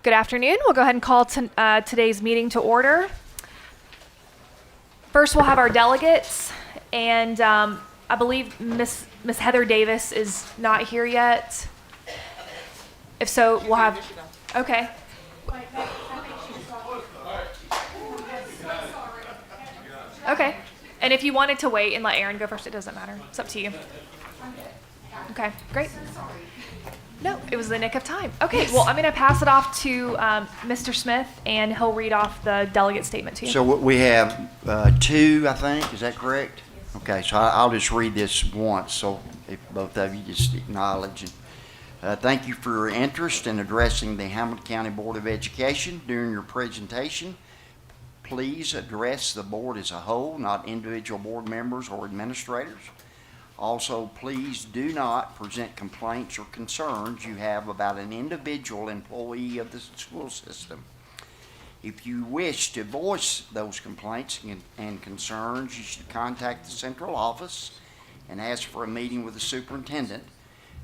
Good afternoon. We'll go ahead and call today's meeting to order. First, we'll have our delegates, and I believe Miss Heather Davis is not here yet. If so, we'll have. Okay. Okay. And if you wanted to wait and let Aaron go first, it doesn't matter. It's up to you. Okay. Great. No, it was the nick of time. Okay, well, I'm going to pass it off to Mr. Smith, and he'll read off the delegate statement to you. So we have two, I think. Is that correct? Okay, so I'll just read this once, so if both of you just acknowledge it. Thank you for your interest in addressing the Hamilton County Board of Education during your presentation. Please address the board as a whole, not individual board members or administrators. Also, please do not present complaints or concerns you have about an individual employee of the school system. If you wish to voice those complaints and concerns, you should contact the central office and ask for a meeting with the superintendent,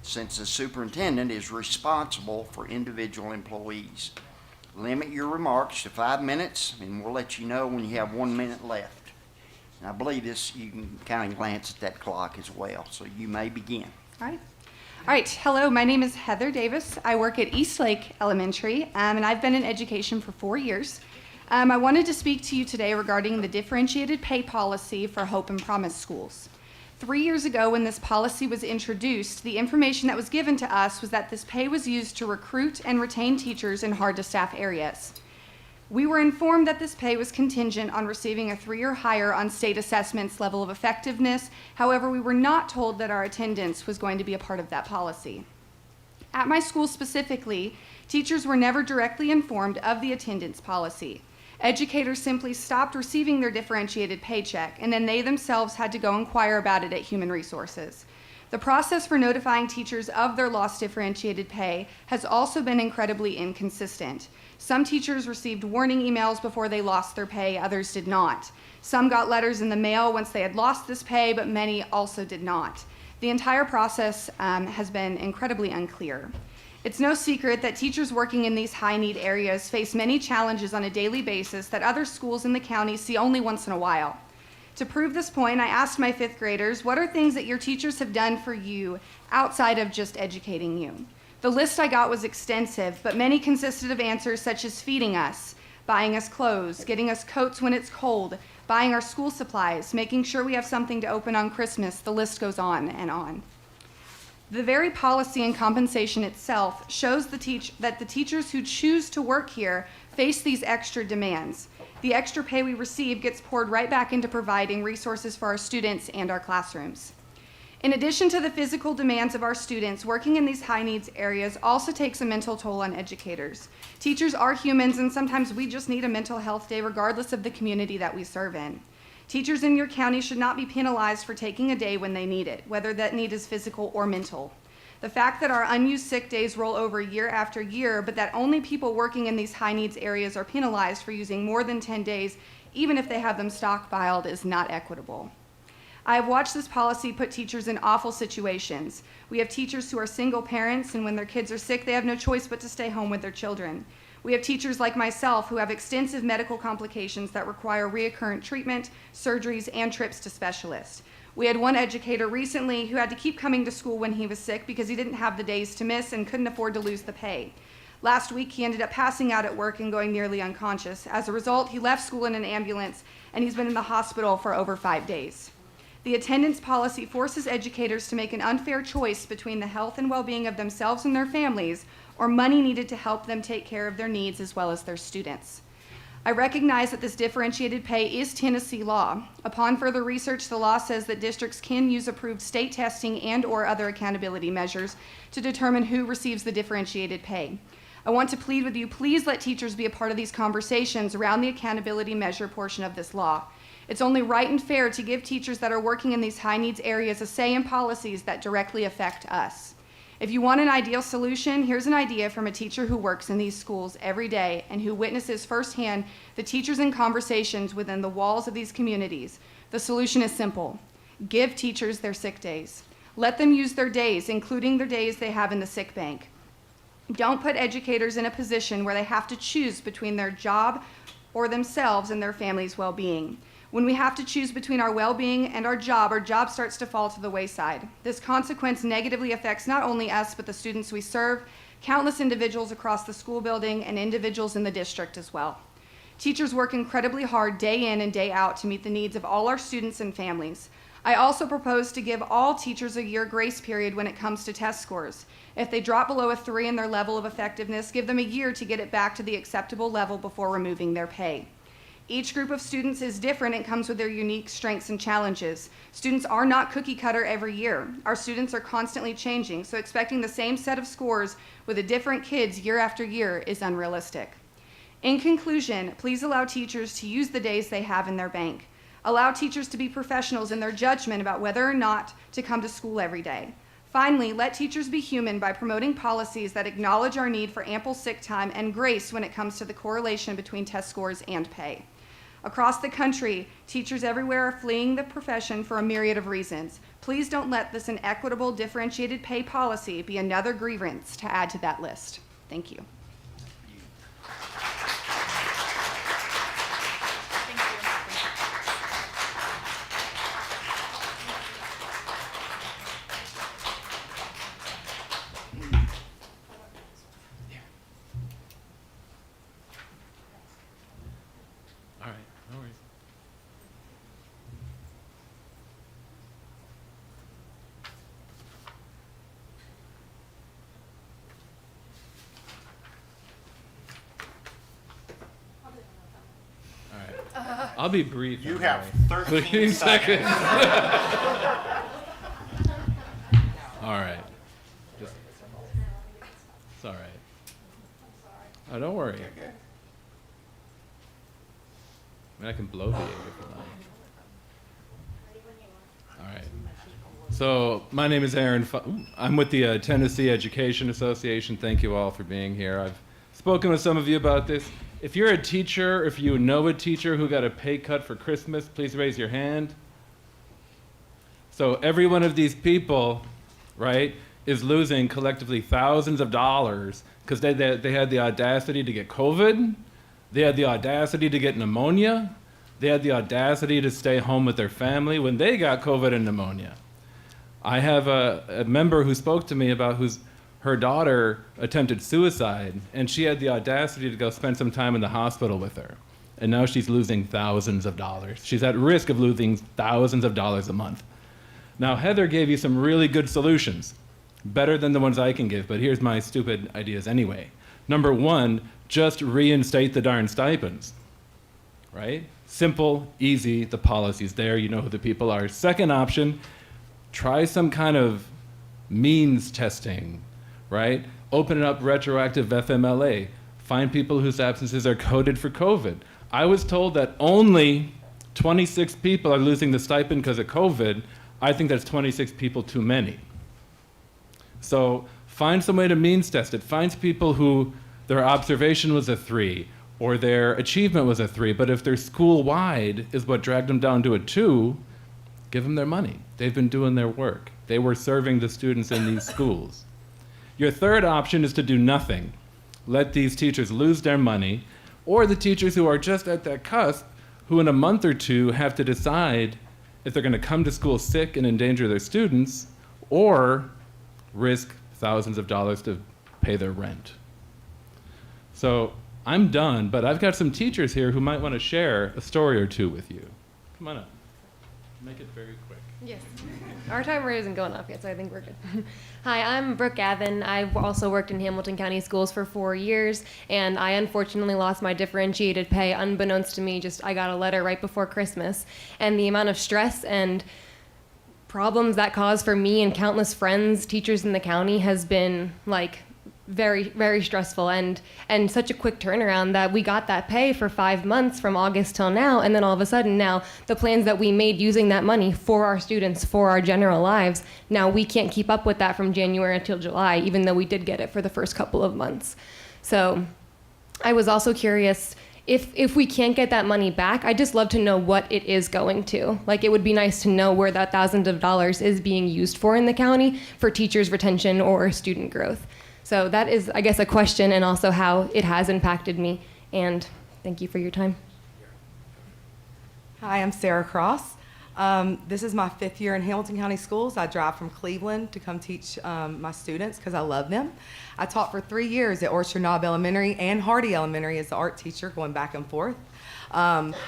since the superintendent is responsible for individual employees. Limit your remarks to 5 minutes, and we'll let you know when you have 1 minute left. And I believe this, you can kind of glance at that clock as well, so you may begin. All right. Hello, my name is Heather Davis. I work at Eastlake Elementary, and I've been in education for 4 years. I wanted to speak to you today regarding the differentiated pay policy for Hope and Promise schools. 3 years ago, when this policy was introduced, the information that was given to us was that this pay was used to recruit and retain teachers in hard-to-staff areas. We were informed that this pay was contingent on receiving a 3 or higher on state assessments level of effectiveness. However, we were not told that our attendance was going to be a part of that policy. At my school specifically, teachers were never directly informed of the attendance policy. Educators simply stopped receiving their differentiated paycheck, and then they themselves had to go inquire about it at Human Resources. The process for notifying teachers of their lost differentiated pay has also been incredibly inconsistent. Some teachers received warning emails before they lost their pay, others did not. Some got letters in the mail once they had lost this pay, but many also did not. The entire process has been incredibly unclear. It's no secret that teachers working in these high-need areas face many challenges on a daily basis that other schools in the county see only once in a while. To prove this point, I asked my 5th graders, what are things that your teachers have done for you outside of just educating you? The list I got was extensive, but many consisted of answers such as feeding us, buying us clothes, getting us coats when it's cold, buying our school supplies, making sure we have something to open on Christmas. The list goes on and on. The very policy and compensation itself shows that the teachers who choose to work here face these extra demands. The extra pay we receive gets poured right back into providing resources for our students and our classrooms. In addition to the physical demands of our students, working in these high needs areas also takes a mental toll on educators. Teachers are humans, and sometimes we just need a mental health day regardless of the community that we serve in. Teachers in your county should not be penalized for taking a day when they need it, whether that need is physical or mental. The fact that our unused sick days roll over year after year, but that only people working in these high needs areas are penalized for using more than 10 days, even if they have them stockpiled, is not equitable. I have watched this policy put teachers in awful situations. We have teachers who are single parents, and when their kids are sick, they have no choice but to stay home with their children. We have teachers like myself who have extensive medical complications that require recurrent treatment, surgeries, and trips to specialists. We had one educator recently who had to keep coming to school when he was sick because he didn't have the days to miss and couldn't afford to lose the pay. Last week, he ended up passing out at work and going nearly unconscious. As a result, he left school in an ambulance, and he's been in the hospital for over 5 days. The attendance policy forces educators to make an unfair choice between the health and well-being of themselves and their families, or money needed to help them take care of their needs as well as their students. I recognize that this differentiated pay is Tennessee law. Upon further research, the law says that districts can use approved state testing and/or other accountability measures to determine who receives the differentiated pay. I want to plead with you, please let teachers be a part of these conversations around the accountability measure portion of this law. It's only right and fair to give teachers that are working in these high needs areas a say in policies that directly affect us. If you want an ideal solution, here's an idea from a teacher who works in these schools every day and who witnesses firsthand the teachers and conversations within the walls of these communities. The solution is simple. Give teachers their sick days. Let them use their days, including their days they have in the sick bank. Don't put educators in a position where they have to choose between their job or themselves and their family's well-being. When we have to choose between our well-being and our job starts to fall to the wayside. This consequence negatively affects not only us, but the students we serve, countless individuals across the school building, and individuals in the district as well. Teachers work incredibly hard day in and day out to meet the needs of all our students and families. I also propose to give all teachers a year grace period when it comes to test scores. If they drop below a 3 in their level of effectiveness, give them a year to get it back to the acceptable level before removing their pay. Each group of students is different and comes with their unique strengths and challenges. Students are not cookie cutter every year. Our students are constantly changing, so expecting the same set of scores with the different kids year after year is unrealistic. In conclusion, please allow teachers to use the days they have in their bank. Allow teachers to be professionals in their judgment about whether or not to come to school every day. Finally, let teachers be human by promoting policies that acknowledge our need for ample sick time and grace when it comes to the correlation between test scores and pay. Across the country, teachers everywhere are fleeing the profession for a myriad of reasons. Please don't let this inequitable differentiated pay policy be another grievance to add to that list. Thank you. All right, no worries. All right. I'll be brief. You on have my 13 seconds. All right. Just, it's all right. Oh, don't worry. I mean, I can blow the egg if you like. All right. So my name is Aaron. I'm with the Tennessee Education Association. Thank you all for being here. I've spoken with some of you about this. If you're a teacher, if you know a teacher who got a pay cut for Christmas, please raise your hand. So every one of these people, right, is losing collectively thousands of dollars because they had the audacity to get COVID. They had the audacity to get pneumonia. They had the audacity to stay home with their family when they got COVID and pneumonia. I have a member who spoke to me about her daughter attempted suicide, and she had the audacity to go spend some time in the hospital with her. And now she's losing thousands of dollars. She's at risk of losing thousands of dollars a month. Now, Heather gave you some really good solutions, better than the ones I can give, but here's my stupid ideas anyway. Number one, just reinstate the darn stipends, right? Simple, easy, the policy's there, you know who the people are. Second option, try some kind of means testing, right? Open up retroactive FMLA. Find people whose absences are coded for COVID. I was told that only 26 people are losing the stipend because of COVID. I think that's 26 people too many. So find some way to means test it. Find people who their observation was a 3 or their achievement was a 3, but if their school-wide is what dragged them down to a 2, give them their money. They've been doing their work. They were serving the students in these schools. Your third option is to do nothing. Let these teachers lose their money, or the teachers who are just at that cusp, who in a month or two have to decide if they're going to come to school sick and endanger their students, or risk thousands of dollars to pay their rent. So I'm done, but I've got some teachers here who might want to share a story or two with you. Come on up. Make it very quick. Yes. Our timer isn't going off yet, so I think we're good. Hi, I'm Brooke Gavin. I've also worked in Hamilton County Schools for 4 years, and I unfortunately lost my differentiated pay unbeknownst to me. I got a letter right before Christmas, and the amount of stress and problems that caused for me and countless friends, teachers in the county, has been like very, very stressful, and such a quick turnaround that we got that pay for 5 months from August till now, and then all of a sudden now the plans that we made using that money for our students, for our general lives, now we can't keep up with that from January until July, even though we did get it for the first couple of months. So I was also curious, if we can't get that money back, I'd just love to know what it is going to. Like, it would be nice to know where that thousands of dollars is being used for in the county for teachers' retention or student growth. So that is, I guess, a question, and also how it has impacted me. And thank you for your time. Hi, I'm Sarah Cross. This is my 5th year in Hamilton County Schools. I drive from Cleveland to come teach my students because I love them. I taught for 3 years at Orchard Knob Elementary and Hardy Elementary as the art teacher, going back and forth.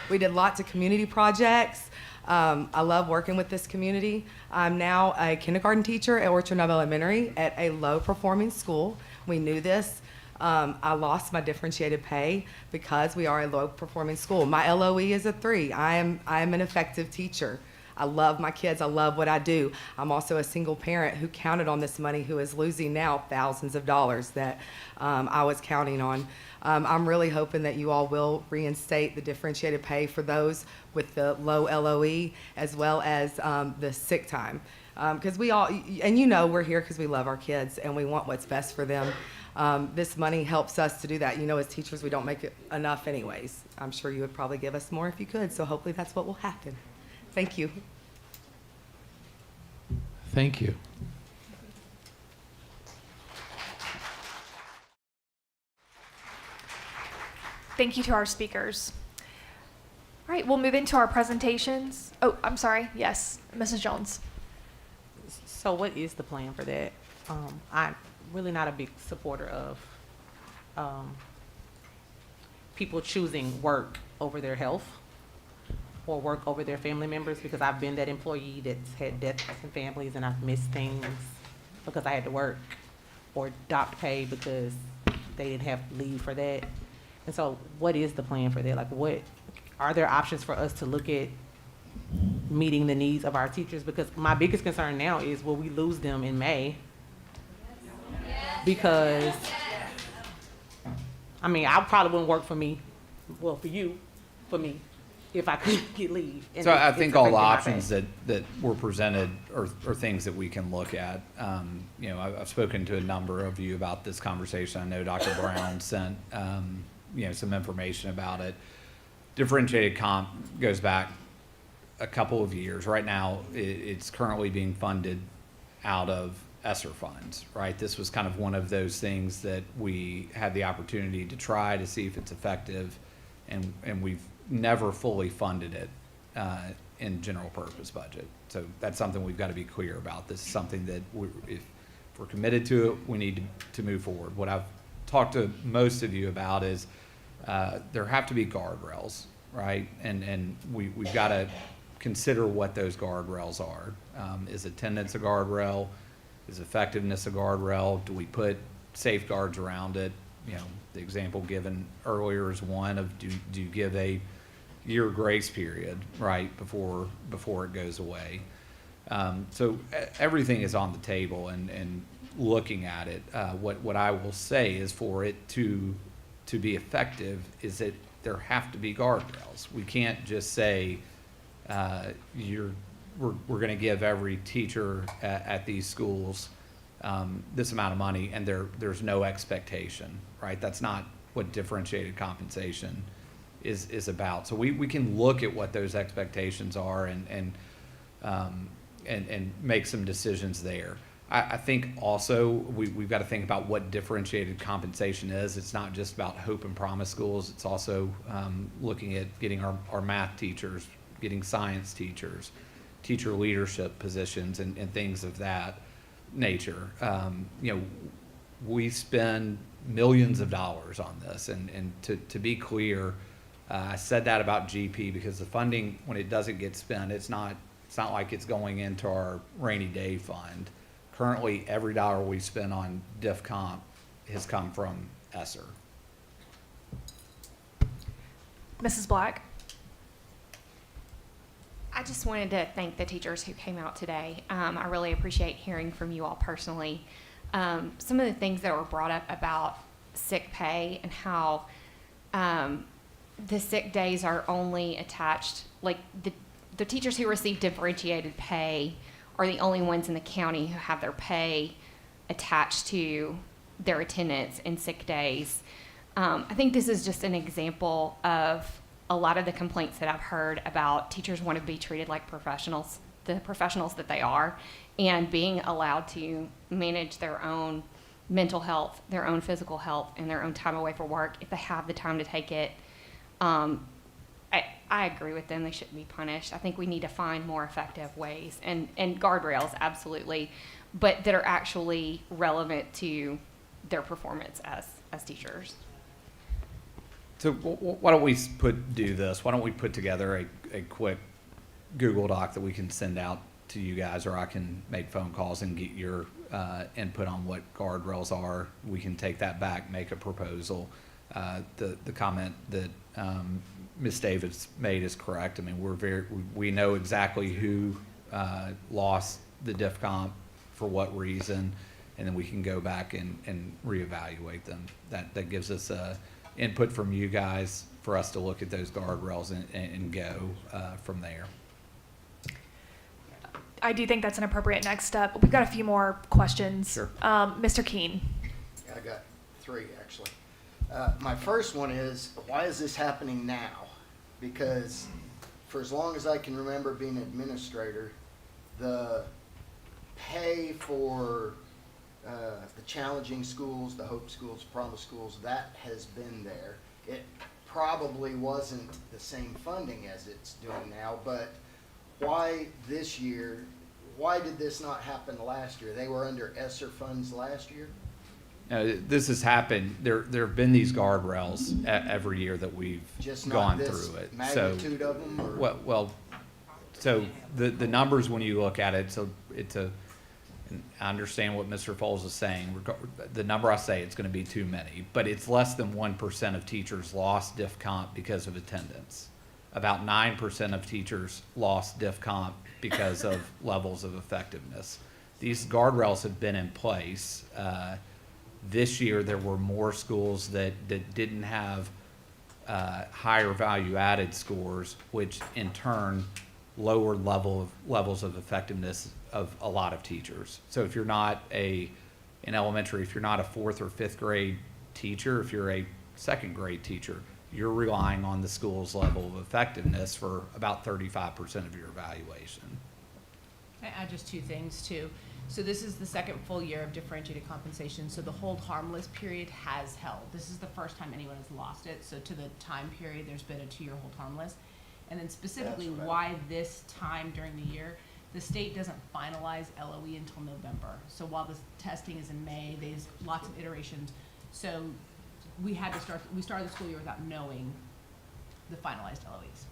We did lots of community projects. I love working with this community. I'm now a kindergarten teacher at Orchard Knob Elementary at a low-performing school. We knew this. I lost my differentiated pay because we are a low-performing school. My LOE is a 3. I am an effective teacher. I love my kids. I love what I do. I'm also a single parent who counted on this money, who is losing now thousands of dollars that I was counting on. I'm really hoping that you all will reinstate the differentiated pay for those with the low LOE, as well as the sick time. Because we all, and you know, we're here because we love our kids and we want what's best for them. This money helps us to do that. You know, as teachers, we don't make it enough anyways. I'm sure you would probably give us more if you could, so hopefully that's what will happen. Thank you. Thank you. Thank you to our speakers. All right, we'll move into our presentations. Oh, I'm sorry. Yes, Mrs. Jones. So what is the plan for that? I'm really not a big supporter of people choosing work over their health or work over their family members, because I've been that employee that's had deaths in families and I've missed things because I had to work, or docked pay because they didn't have leave for that. And so what is the plan for that? Like, what are there options for us to look at meeting the needs of our teachers? Because my biggest concern now is, will we lose them in May? Because, I mean, I probably wouldn't work for me, well, for you, for me, if I couldn't get leave. And So I it's think all the affecting my options pay. that were presented are things that we can look at. You know, I've spoken to a number of you about this conversation. I know Dr. Brown sent, you know, some information about it. Differentiated comp goes back a couple of years. Right now, it's currently being funded out of ESSER funds, right? This was kind of one of those things that we had the opportunity to try to see if it's effective, and we've never fully funded it in general purpose budget. So that's something we've got to be clear about. This is something that if we're committed to it, we need to move forward. What I've talked to most of you about is there have to be guardrails, right? And we've got to consider what those guardrails are. Is attendance a guardrail? Is effectiveness a guardrail? Do we put safeguards around it? You know, the example given earlier is one of, do you give a year grace period, right, before it goes away? So everything is on the table, and looking at it. What I will say is, for it to be effective, is that there have to be guardrails. We can't just say we're going to give every teacher at these schools this amount of money, and there's no expectation, right? That's not what differentiated compensation is about. So we can look at what those expectations are and make some decisions there. I think also we've got to think about what differentiated compensation is. It's not just about hope and promise schools. It's also looking at getting our math teachers, getting science teachers, teacher leadership positions, and things of that nature. You know, we spend millions of dollars on this, and to be clear, I said that about GP because the funding, when it doesn't get spent, it's not like it's going into our rainy day fund. Currently, every dollar we spend on diff comp has come from ESSER. Mrs. Black. I just wanted to thank the teachers who came out today. I really appreciate hearing from you all personally. some of the things that were brought up about sick pay and how the sick days are only attached, like the teachers who receive differentiated pay are the only ones in the county who have their pay attached to their attendance and sick days. I think this is just an example of a lot of the complaints that I've heard about teachers want to be treated like professionals, the professionals that they are, and being allowed to manage their own mental health, their own physical health, and their own time away from work if they have the time to take it. I agree with them. They shouldn't be punished. I think we need to find more effective ways and guardrails, absolutely, but that are actually relevant to their performance as teachers. So why don't we do this? Why don't we put together a quick Google Doc that we can send out to you guys, or I can make phone calls and get your input on what guardrails are. We can take that back, make a proposal. The comment that Ms. Davis made is correct. I mean, we know exactly who lost the diff comp for what reason, and then we can go back and reevaluate them. That gives us input from you guys for us to look at those guardrails and go from there. I do think that's an appropriate next step. We've got a few more questions. Sure. Mr. Keene. I got 3 actually. My first one is, why is this happening now? Because for as long as I can remember being an administrator, the pay for the challenging schools, the Hope schools, Promise schools, that has been there. It probably wasn't the same funding as it's doing now, but why this year? Why did this not happen last year? They were under ESSER funds last year? This has happened. There have been these guardrails every year that we've Just gone not this through it. magnitude of them? Or? Well, so the numbers, when you look at it, so and I understand what Mr. Foles is saying. The number I say, it's going to be too many, but it's less than 1% of teachers lost diff comp because of attendance. About 9% of teachers lost diff comp because of levels of effectiveness. These guardrails have been in place. This year, there were more schools that didn't have higher value added scores, which in turn lower levels of effectiveness of a lot of teachers. So if you're not in elementary, if you're not a 4th or 5th grade teacher, if you're a 2nd grade teacher, you're relying on the school's level of effectiveness for about 35% of your evaluation. I add just 2 things too. So this is the 2nd full year of differentiated compensation. So the hold harmless period has held. This is the first time anyone has lost it. So to the time period, there's been a 2-year hold harmless. And then specifically why this time during the year, the state doesn't finalize LOE until November. So while the testing is in May, there's lots of iterations. So we started the school year without knowing the finalized LOEs.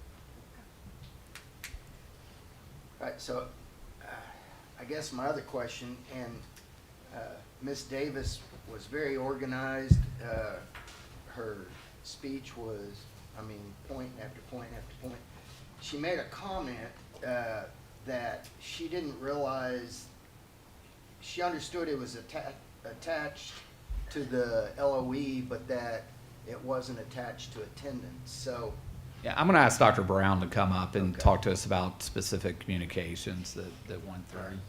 All right, so I guess my other question, and Ms. Davis was very organized. Her speech was, point after point after point. She made a comment that she didn't realize, she understood it was attached to the LOE, but that it wasn't attached to attendance. So Yeah, I'm going to ask Dr. Brown to come up and talk to us about specific communications that went through.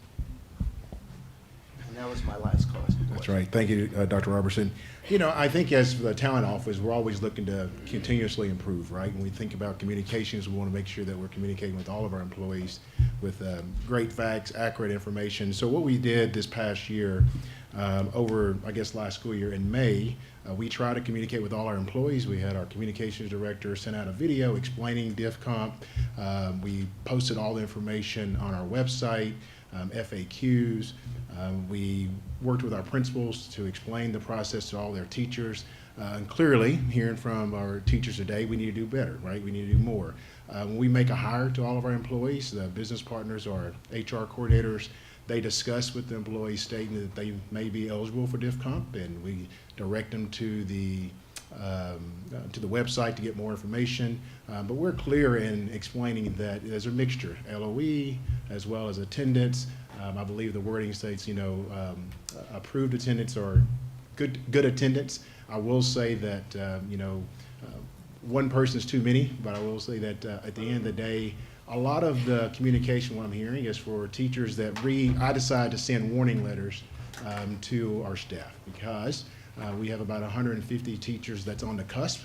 And that was my last question. That's right. Thank you, Dr. Robertson. You know, I think as the talent office, we're always looking to continuously improve, right? When we think about communications, we want to make sure that we're communicating with all of our employees with great facts, accurate information. So what we did this past year, over, I guess, last school year in May, we tried to communicate with all our employees. We had our communications director send out a video explaining diff comp. We posted all the information on our website, FAQs. We worked with our principals to explain the process to all their teachers. And clearly, hearing from our teachers today, we need to do better, right? We need to do more. When we make a hire to all of our employees, the business partners or HR coordinators, they discuss with the employees stating that they may be eligible for diff comp, and we direct them to the website to get more information. But we're clear in explaining that there's a mixture, LOE as well as attendance. I believe the wording states, approved attendance or good attendance. I will say that, one person is too many, but I will say that at the end of the day, a lot of the communication, what I'm hearing, is for teachers that I decide to send warning letters to our staff because we have about 150 teachers that's on the cusp.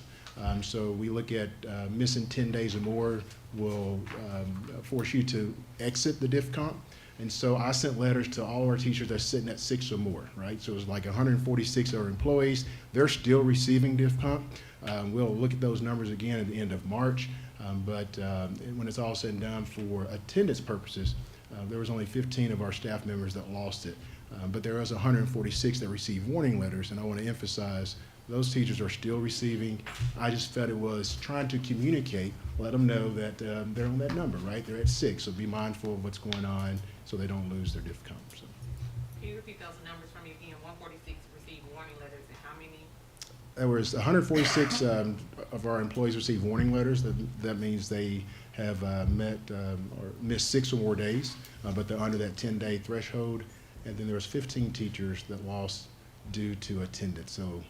So we look at missing 10 days or more will force you to exit the diff comp. And so I sent letters to all our teachers that's sitting at 6 or more, right? So it's like 146 of our employees. They're still receiving diff comp. We'll look at those numbers again at the end of March. But when it's all said and done for attendance purposes, there was only 15 of our staff members that lost it. But there was 146 that received warning letters, and I want to emphasize those teachers are still receiving. I just felt it was trying to communicate, let them know that they're on that number, right? They're at 6, so be mindful of what's going on so they don't lose their diff comp. So. Can you repeat those numbers for me again? 146 received warning letters, and how many? There was 146 of our employees received warning letters. That means they have met or missed 6 or more days, but they're under that 10-day threshold. And then there was 15 teachers that lost due to attendance, so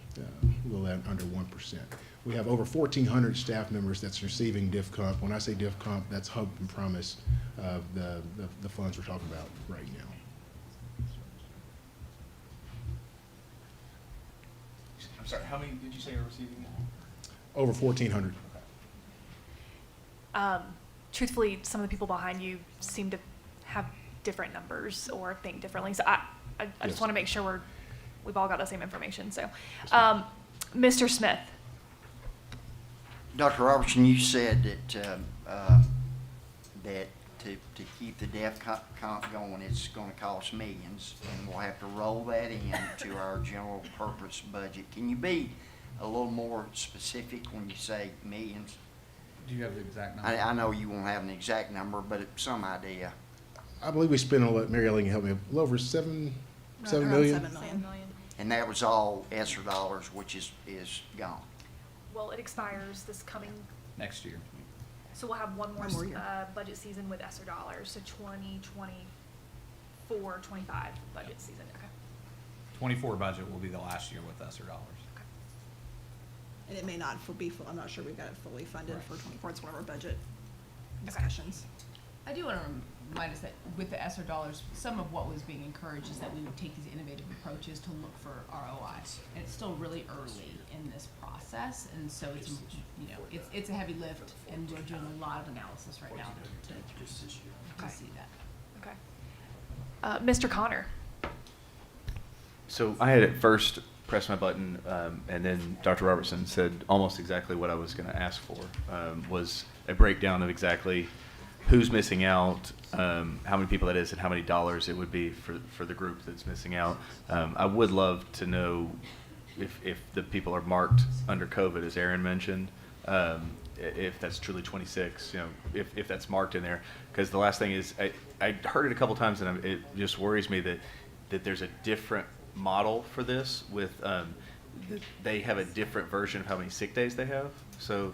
we'll add under 1%. We have over 1,400 staff members that's receiving diff comp. When I say diff comp, that's hope and promise of the funds we're talking about right now. I'm sorry, how many did you say are receiving? Over 1,400. Truthfully, some of the people behind you seem to have different numbers or think differently. So I just Yes. want to make sure we've all got the same information. So, Mr. Smith. Dr. Robertson, you said that to keep the deaf comp going, it's going to cost millions, and we'll have to roll that into our general purpose budget. Can you be a little more specific when you say millions? Do you have the exact number? I know you won't have an exact number, but some idea. I believe we spent, Mary Ellen can help me, a little over $7 million. $7 million. And that was all ESSER dollars, which is gone. Well, it expires this coming, Next year. so we'll have one more year. budget season with ESSER dollars. So 2024-25 budget season. Okay. 24 budget will be the last year with ESSER dollars. And it may not be full, I'm not sure we've got it fully funded Right. for 24, it's one of our budget discussions. I do want to remind us that with the ESSER dollars, some of what was being encouraged is that we would take these innovative approaches to look for ROI. And it's still really early in this process, and so it's a heavy lift, and we're doing a lot of analysis right now to see that. Okay. Mr. Connor. So I had at first pressed my button, and then Dr. Robertson said almost exactly what I was going to ask for, was a breakdown of exactly who's missing out, how many people that is, and how many dollars it would be for the group that's missing out. I would love to know if the people are marked under COVID, as Aaron mentioned, if that's truly 26, if that's marked in there. Because the last thing is, I heard it a couple times, and it just worries me that there's a different model for this with they have a different version of how many sick days they have. So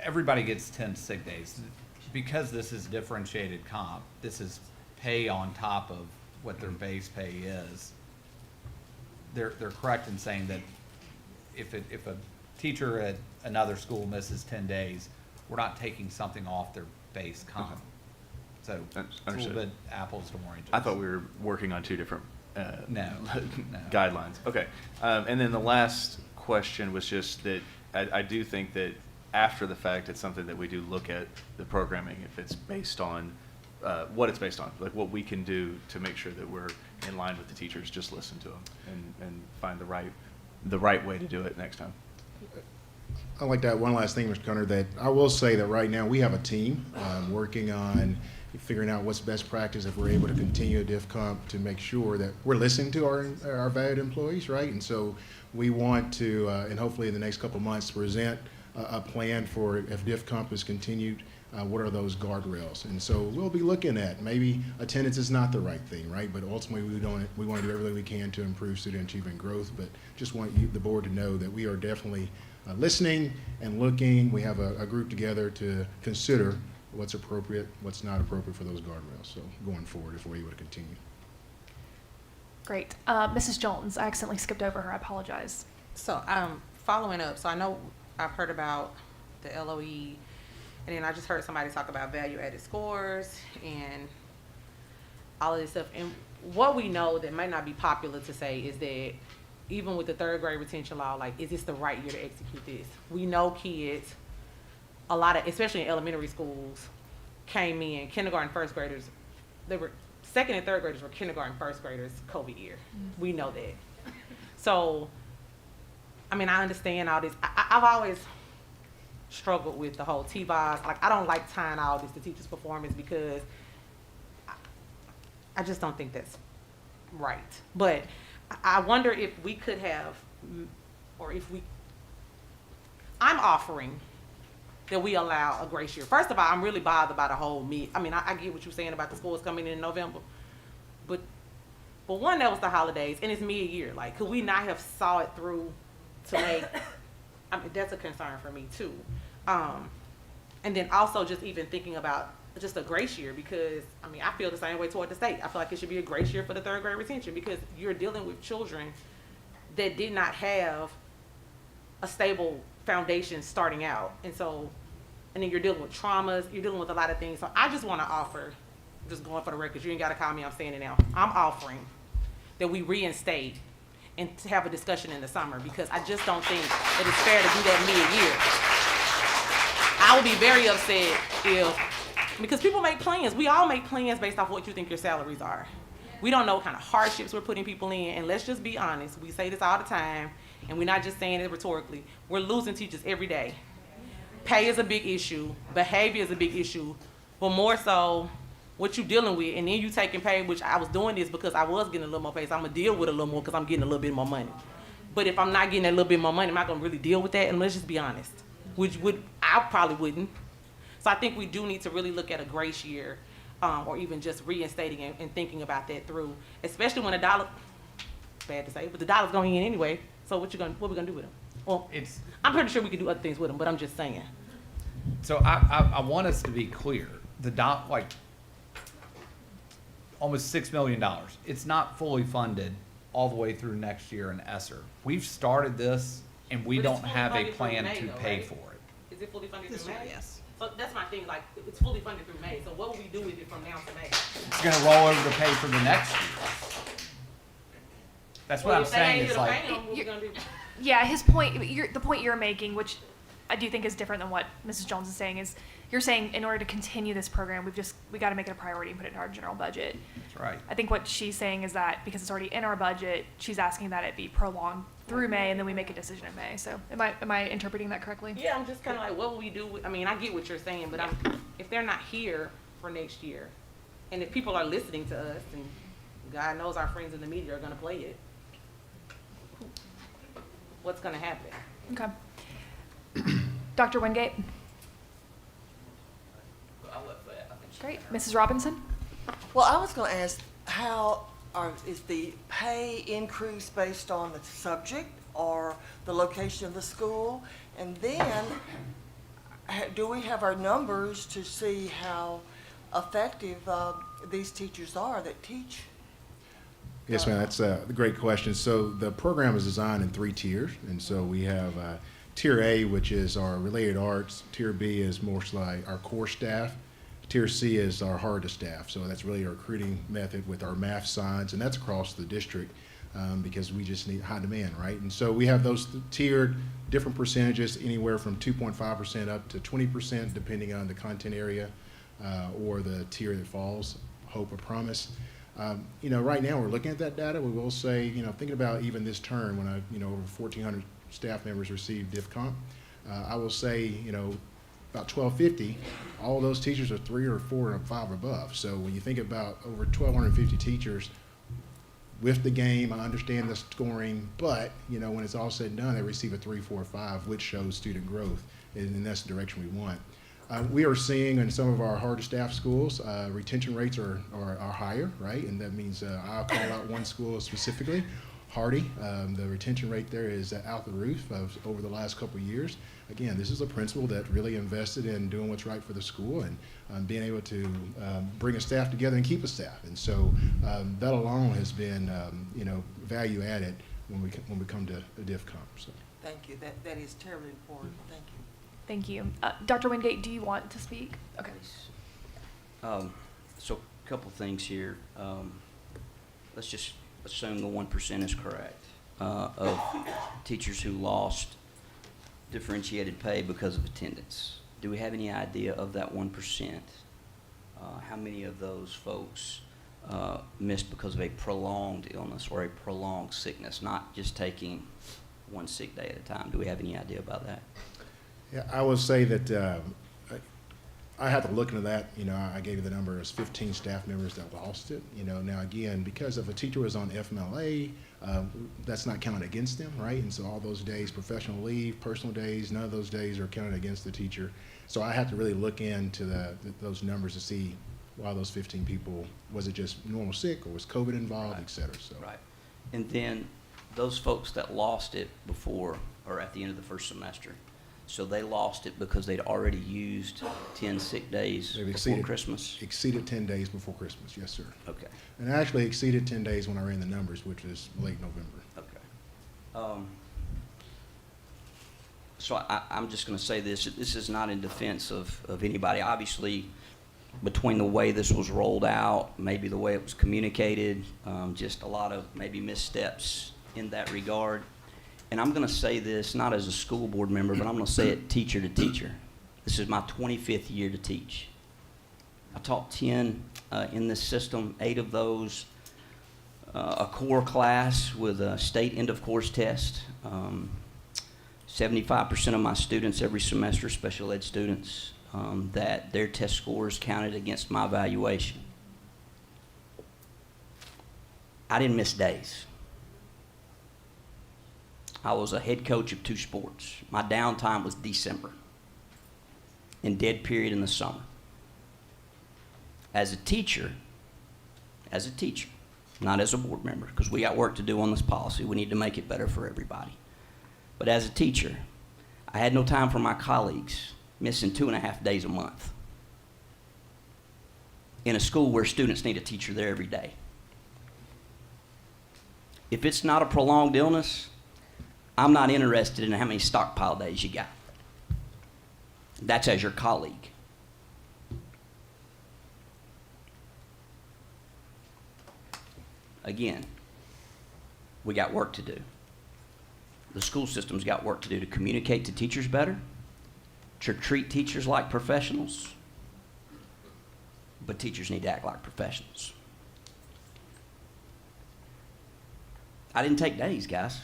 Everybody gets 10 sick days. Because this is differentiated comp, this is pay on top of what their base pay is. They're correct in saying that if a teacher at another school misses 10 days, we're not taking something off their base comp. Okay. So it's a little bit apples to oranges. I thought we were working on two different No. guidelines. Okay. And then the last question was just that I do think that after the fact, it's something that we do look at the programming, if it's based on what it's based on, like what we can do to make sure that we're in line with the teachers. Just listen to them and find the right way to do it next time. I like that one last thing, Mr. Connor, that I will say that right now we have a team working on figuring out what's best practice if we're able to continue a diff comp to make sure that we're listening to our valued employees, right? And so we want to, and hopefully in the next couple of months, present a plan for if diff comp is continued, what are those guardrails? And so we'll be looking at maybe attendance is not the right thing, right? But ultimately we want to do everything we can to improve student achievement growth. But just want the board to know that we are definitely listening and looking. We have a group together to consider what's appropriate, what's not appropriate for those guardrails. So going forward, if we're able to continue. Great. Mrs. Jones, I accidentally skipped over her. I apologize. So, following up, so I know I've heard about the LOE, and then I just heard somebody talk about value-added scores and all of this stuff. And what we know that might not be popular to say is that even with the third grade retention law, like, is this the right year to execute this? We know kids, a lot of, especially in elementary schools, came in, kindergarten, first graders, they were, second and third graders were kindergarten, first graders, COVID year. We know that. So, I mean, I understand all this. I've always struggled with the whole T-VOS. Like, I don't like tying all this to teachers' performance because I just don't think that's right. But I wonder if we could have, or if we, I'm offering that we allow a grace year. First of all, I'm really bothered by the whole I mean, I get what you're saying about the schools coming in November, but one, that was the holidays, and it's mid-year. Like, could we not have saw it through to make, I mean, that's a concern for me too. And then also just even thinking about just a grace year, because, I mean, I feel the same way toward the state. I feel like it should be a grace year for the third grade retention, because you're dealing with children that did not have a stable foundation starting out. And so, and then you're dealing with traumas, you're dealing with a lot of things. So I just want to offer, just going for the record, you ain't got to call me, I'm saying it now. I'm offering that we reinstate and to have a discussion in the summer, because I just don't think that it's fair to do that mid-year. I would be very upset if, because people make plans. We all make plans based off what you think your salaries are. We don't know what kind of hardships we're putting people in, and let's just be honest. We say this all the time, and we're not just saying it rhetorically. We're losing teachers every day. Pay is a big issue. Behavior is a big issue. But more so, what you're dealing with, and then you taking pay, which I was doing this because I was getting a little more pay, so I'm going to deal with a little more because I'm getting a little bit more money. But if I'm not getting a little bit more money, am I going to really deal with that? And let's just be honest. I probably wouldn't. So I think we do need to really look at a grace year, or even just reinstating and thinking about that through, especially when bad to say, but the dollar's going in anyway. So what we gonna do with them? Well, I'm pretty sure we could do other things with them, but I'm just saying. So I want us to be clear. Like almost $6 million. It's not fully funded all the way through next year in ESSER. We've started this, and we don't have a plan to pay for it. Is it fully funded through May? Yes. So that's my thing, like, it's fully funded through May, so what will we do with it from now to May? It's gonna roll over to pay for the next year. That's what I'm saying. It's like, Yeah, his point, the point you're making, which I do think is different than what Mrs. Jones is saying, is you're saying in order to continue this program, we got to make it a priority and put it in our general budget. that's right. I think what she's saying is that because it's already in our budget, she's asking that it be prolonged through May, and then we make a decision in May. So am I interpreting that correctly? Yeah, I'm just kind of like, what will we do with, I mean, I get what you're saying, but if they're not here for next year, and if people are listening to us, and God knows our friends in the media are going to play it, what's going to happen? Okay. Dr. Wingate? Great. Mrs. Robinson? Well, I was going to ask, is the pay increase based on the subject or the location of the school? And then, do we have our numbers to see how effective these teachers are that teach? Yes, ma'am, that's a great question. So the program is designed in 3 tiers, and so we have Tier A, which is our related arts. Tier B is more like our core staff. Tier C is our hardest staff, so that's really our recruiting method with our math, science, and that's across the district because we just need high demand, right? And so we have those tiered different percentages, anywhere from 2.5% up to 20%, depending on the content area or the tier that falls, hope or promise. Right now we're looking at that data. We will say, thinking about even this term when over 1,400 staff members received diff comp, I will say, about 1,250, all those teachers are 3 or 4 or 5 above. So when you think about over 1,250 teachers with the game, I understand the scoring, but when it's all said and done, they receive a 3, 4, 5, which shows student growth, and that's the direction we want. We are seeing in some of our hardest staff schools, retention rates are higher, right? And that means I'll call out one school specifically. Hardy. The retention rate there is out the roof over the last couple of years. Again, this is a principal that really invested in doing what's right for the school and being able to bring a staff together and keep a staff. And so that alone has been, value added when we come to a diff comp. So. Thank you. That is terribly important. Thank you. Thank you. Dr. Wingate, do you want to speak? Okay. So a couple things here. Let's just assume the 1% is correct of teachers who lost differentiated pay because of attendance. Do we have any idea of that 1%? How many of those folks missed because of a prolonged illness or a prolonged sickness, not just taking one sick day at a time? Do we have any idea about that? Yeah, I would say that I had to look into that. I gave you the number as 15 staff members that lost it. Now again, because if a teacher was on FMLA, that's not counted against them, right? And so all those days, professional leave, personal days, none of those days are counted against the teacher. So I had to really look into those numbers to see why those 15 people, was it just normal sick or was COVID involved, Right. et cetera. So. Right. And then those folks that lost it before or at the end of the first semester, so they lost it because they'd already used 10 sick days before Christmas? Exceeded 10 days before Christmas, yes, sir. Okay. And actually exceeded 10 days when I ran the numbers, which was late November. Okay. So I'm just going to say this. This is not in defense of anybody. Obviously, between the way this was rolled out, maybe the way it was communicated, just a lot of maybe missteps in that regard. And I'm going to say this not as a school board member, but I'm going to say it teacher to teacher. This is my 25th year to teach. I taught 10 in this system, 8 of those a core class with a state end of course test. 75% of my students every semester, special ed students, that their test scores counted against my evaluation. I didn't miss days. I was a head coach of 2 sports. My downtime was December and dead period in the summer. As a teacher, not as a board member, because we got work to do on this policy. We need to make it better for everybody. But as a teacher, I had no time for my colleagues missing 2.5 days a month in a school where students need a teacher there every day. If it's not a prolonged illness, I'm not interested in how many stockpile days you got. That's as your colleague. Again, we got work to do. The school system's got work to do to communicate to teachers better, to treat teachers like professionals, but teachers need to act like professionals. I didn't take days, guys.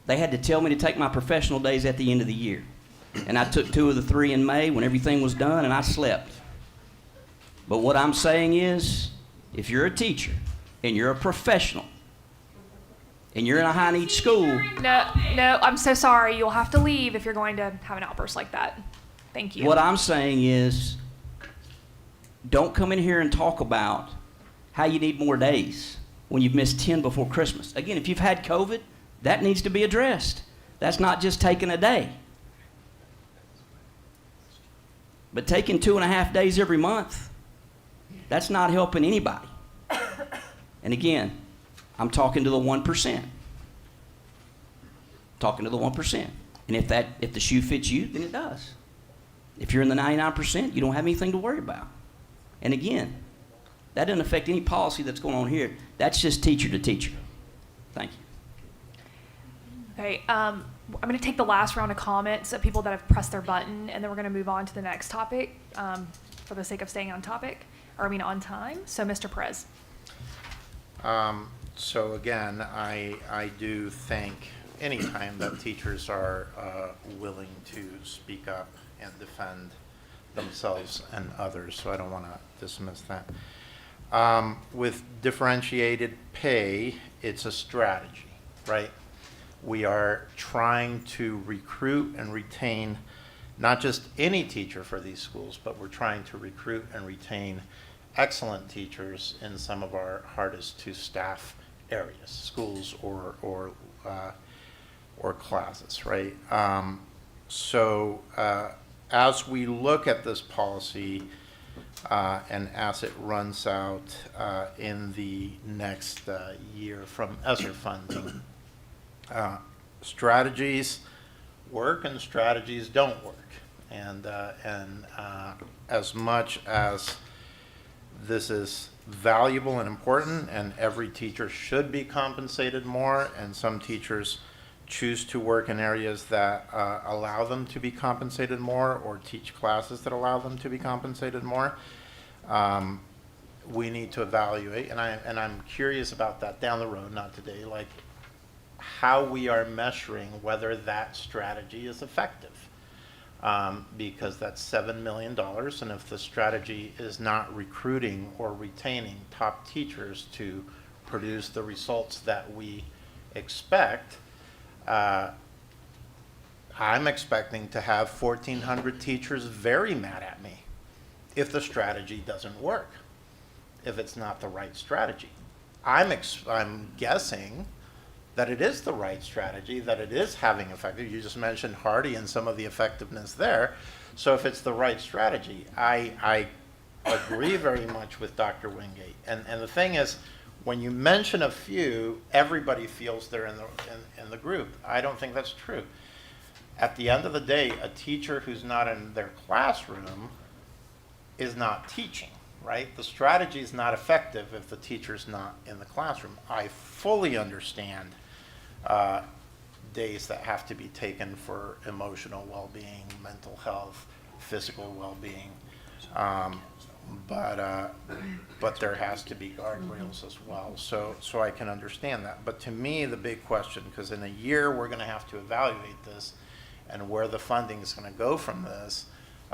They had to tell me to take my professional days at the end of the year. And I took 2 of the 3 in May when everything was done, and I slept. But what I'm saying is, if you're a teacher and you're a professional and you're in a high-need school... No, I'm so sorry. You'll have to leave if you're going to have an outburst like that. Thank you. What I'm saying is, don't come in here and talk about how you need more days when you've missed 10 before Christmas. Again, if you've had COVID, that needs to be addressed. That's not just taking a day. But taking 2.5 days every month, that's not helping anybody. And again, I'm talking to the 1%. Talking to the 1%. And if the shoe fits you, then it does. If you're in the 99%, you don't have anything to worry about. And again, that doesn't affect any policy that's going on here. That's just teacher to teacher. Thank you. Okay, I'm going to take the last round of comments of people that have pressed their button, and then we're going to move on to the next topic for the sake of staying on topic, on time. So, Mr. Perez. So again, I do think anytime that teachers are willing to speak up and defend themselves and others, so I don't want to dismiss that. With differentiated pay, it's a strategy, right? We are trying to recruit and retain not just any teacher for these schools, but we're trying to recruit and retain excellent teachers in some of our hardest to staff areas, schools or classes, right? As we look at this policy and as it runs out in the next year from ESSER funding, strategies work and strategies don't work. And as much as this is valuable and important, and every teacher should be compensated more, and some teachers choose to work in areas that allow them to be compensated more, or teach classes that allow them to be compensated more, we need to evaluate, and I'm curious about that down the road, not today, like how we are measuring whether that strategy is effective. Because that's $7 million, and if the strategy is not recruiting or retaining top teachers to produce the results that we expect, I'm expecting to have 1,400 teachers very mad at me if the strategy doesn't work, if it's not the right strategy. I'm guessing that it is the right strategy, that it is having effect. You just mentioned Hardy and some of the effectiveness there. So if it's the right strategy, I agree very much with Dr. Wingate. And the thing is, when you mention a few, everybody feels they're in the group. I don't think that's true. At the end of the day, a teacher who's not in their classroom is not teaching, right? The strategy is not effective if the teacher's not in the classroom. I fully understand days that have to be taken for emotional well-being, mental health, physical well-being, but there has to be guardrails as well. So I can understand that. But to me, the big question, because in a year we're going to have to evaluate this and where the funding is going to go from this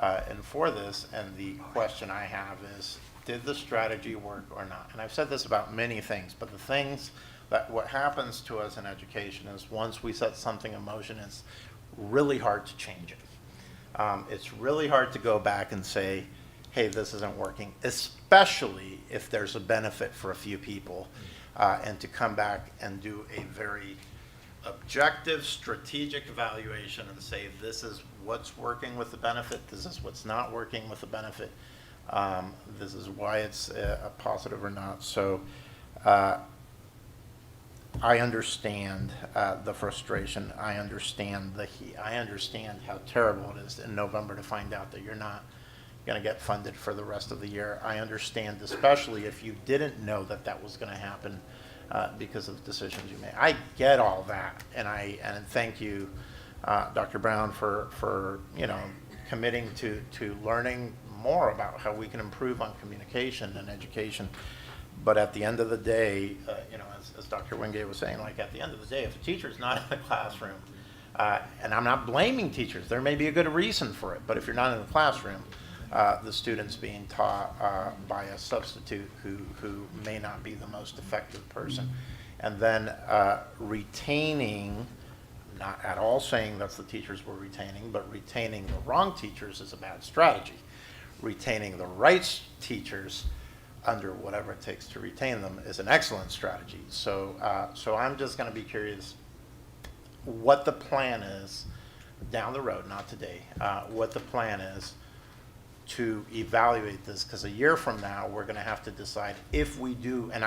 and for this, and the question I have is, did the strategy work or not? And I've said this about many things, but the things that what happens to us in education is once we set something in motion, it's really hard to change it. It's really hard to go back and say, hey, this isn't working, especially if there's a benefit for a few people, and to come back and do a very objective, strategic evaluation and say, this is what's working with the benefit, this is what's not working with the benefit, this is why it's a positive or not. So I understand the frustration. I understand the heat. I understand how terrible it is in November to find out that you're not going to get funded for the rest of the year. I understand, especially if you didn't know that that was going to happen because of decisions you made. I get all that, and thank you, Dr. Brown, for committing to learning more about how we can improve on communication and education. But at the end of the day, as Dr. Wingate was saying, like at the end of the day, if a teacher's not in the classroom, and I'm not blaming teachers, there may be a good reason for it, but if you're not in the classroom, the student's being taught by a substitute who may not be the most effective person. And then retaining, not at all saying that's the teachers we're retaining, but retaining the wrong teachers is a bad strategy. Retaining the right teachers under whatever it takes to retain them is an excellent strategy. So I'm just going to be curious what the plan is down the road, not today, what the plan is to evaluate this, because a year from now we're going to have to decide if we do, and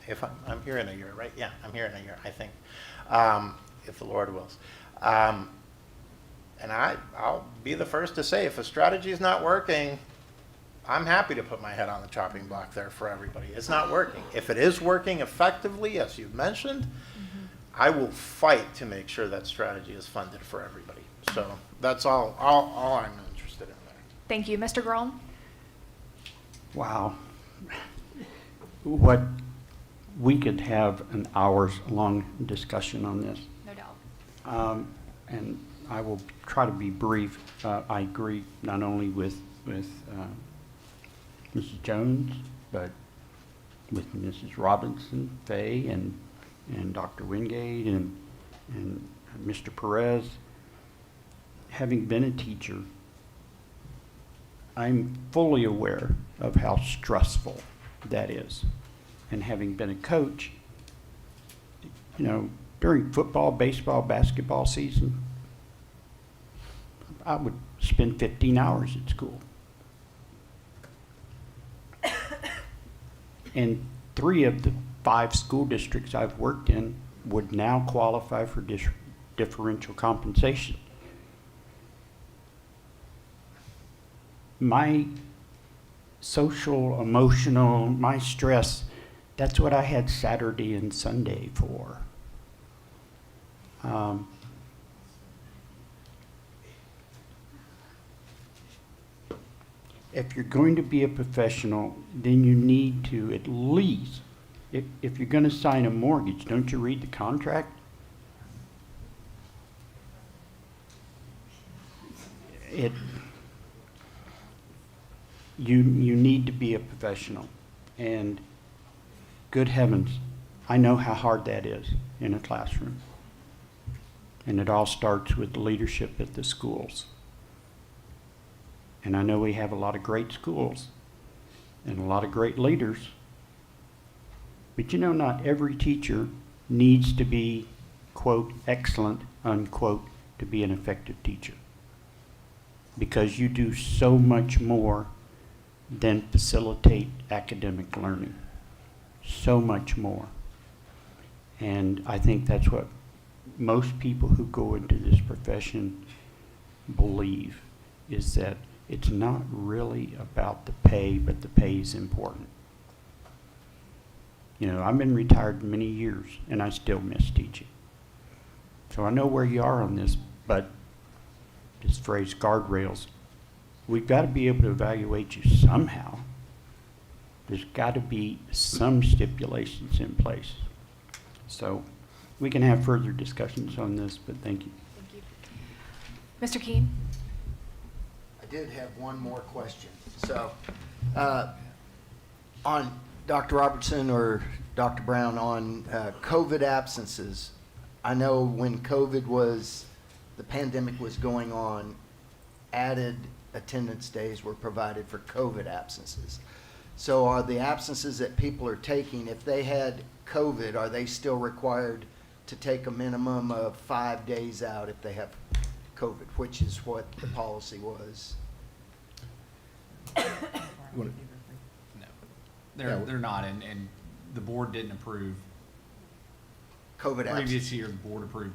if I'm here in a year, right? Yeah, I'm here in a year, I think, if the Lord wills. And I'll be the first to say, if a strategy is not working, I'm happy to put my head on the chopping block there for everybody. It's not working. If it is working effectively, as you've mentioned, I will fight to make sure that strategy is funded for everybody. So that's all I'm interested in there. Thank you. Mr. Grohl? Wow. What, we could have an hours-long discussion on this. No doubt. And I will try to be brief. I agree not only with Mrs. Jones, but with Mrs. Robinson, Fay, and Dr. Wingate, and Mr. Perez. Having been a teacher, I'm fully aware of how stressful that is. And having been a coach, You know, during football, baseball, basketball season, I would spend 15 hours at school. And 3 of the 5 school districts I've worked in would now qualify for differential compensation. My social, emotional, my stress, that's what I had Saturday and Sunday for. If you're going to be a professional, then you need to at least, if you're going to sign a mortgage, don't you read the contract? You need to be a professional. And good heavens, I know how hard that is in a classroom. And it all starts with the leadership at the schools. And I know we have a lot of great schools and a lot of great leaders. But you know, not every teacher needs to be, quote, excellent, unquote, to be an effective teacher. Because you do so much more than facilitate academic learning. So much more. And I think that's what most people who go into this profession believe, is that it's not really about the pay, but the pay is important. You know, I've been retired many years, and I still miss teaching. So I know where you are on this, but this phrase, guardrails, we've got to be able to evaluate you somehow. There's got to be some stipulations in place. So we can have further discussions on this, but thank you. Thank you. Mr. Keene? I did have one more question. So, on Dr. Robertson or Dr. Brown, on COVID absences, I know when the pandemic was going on, added attendance days were provided for COVID absences. So are the absences that people are taking, if they had COVID, are they still required to take a minimum of 5 days out if they have COVID, which is what the policy was? No, they're not, and the board didn't approve. COVID Previous absences. year, the board approved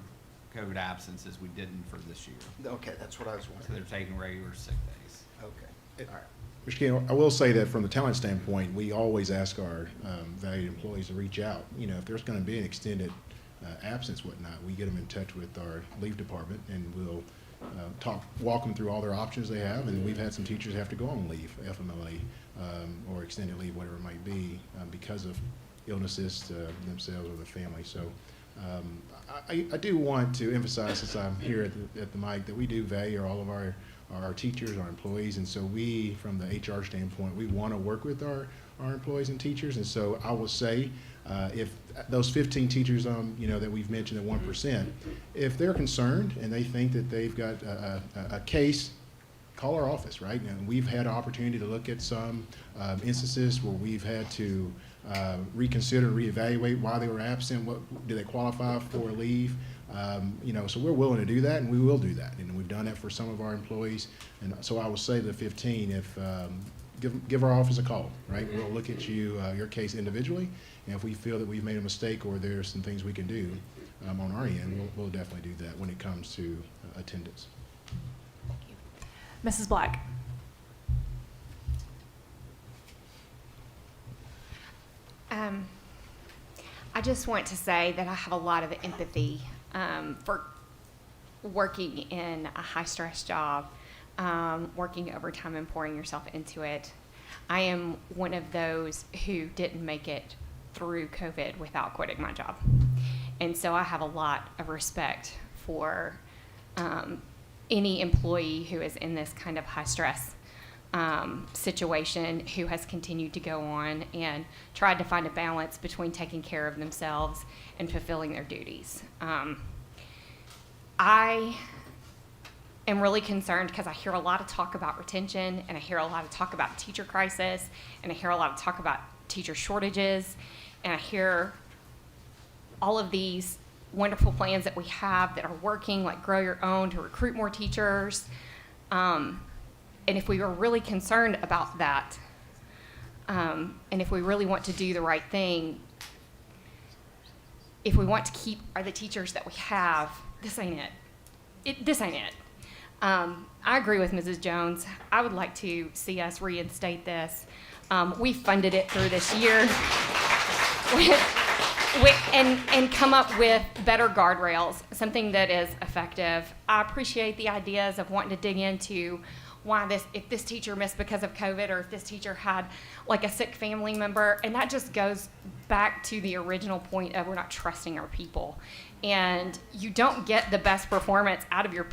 COVID absences. We didn't for this year. Okay, that's what I was So wondering. they're taking regular sick days. Okay, all right. Mr. King, I will say that from the talent standpoint, we always ask our valued employees to reach out. You know, if there's going to be an extended absence, whatnot, we get them in touch with our leave department, and we'll walk them through all their options they have. And we've had some teachers have to go on leave, FMLA, or extended leave, whatever it might be, because of illnesses to themselves or their family. So I do want to emphasize, since I'm here at the mic, that we do value all of our teachers, our employees, and so we, from the HR standpoint, we want to work with our employees and teachers. And so I will say, if those 15 teachers, you know, that we've mentioned at 1%, if they're concerned and they think that they've got a case, call our office, right? And we've had an opportunity to look at some instances where we've had to reconsider, reevaluate why they were absent, what do they qualify for leave. You know, so we're willing to do that, and we will do that, and we've done that for some of our employees. And so I will say the 15, if give our office a call, right? We'll look at your case individually, and if we feel that we've made a mistake or there's some things we can do on our end, we'll definitely do that when it comes to attendance. Mrs. Black? I just want to say that I have a lot of empathy for working in a high-stress job, working overtime and pouring yourself into it. I am one of those who didn't make it through COVID without quitting my job. And so I have a lot of respect for any employee who is in this kind of high-stress situation, who has continued to go on and tried to find a balance between taking care of themselves and fulfilling their duties. I am really concerned because I hear a lot of talk about retention, and I hear a lot of talk about teacher crisis, and I hear a lot of talk about teacher shortages, and I hear all of these wonderful plans that we have that are working, like Grow Your Own, to recruit more teachers. And if we were really concerned about that, and if we really want to do the right thing, if we want to keep the teachers that we have, this ain't it. This ain't it. I agree with Mrs. Jones. I would like to see us reinstate this. We funded it through this year and come up with better guardrails, something that is effective. I appreciate the ideas of wanting to dig into why if this teacher missed because of COVID, or if this teacher had like a sick family member, and that just goes back to the original point of we're not trusting our people. And you don't get the best performance out of your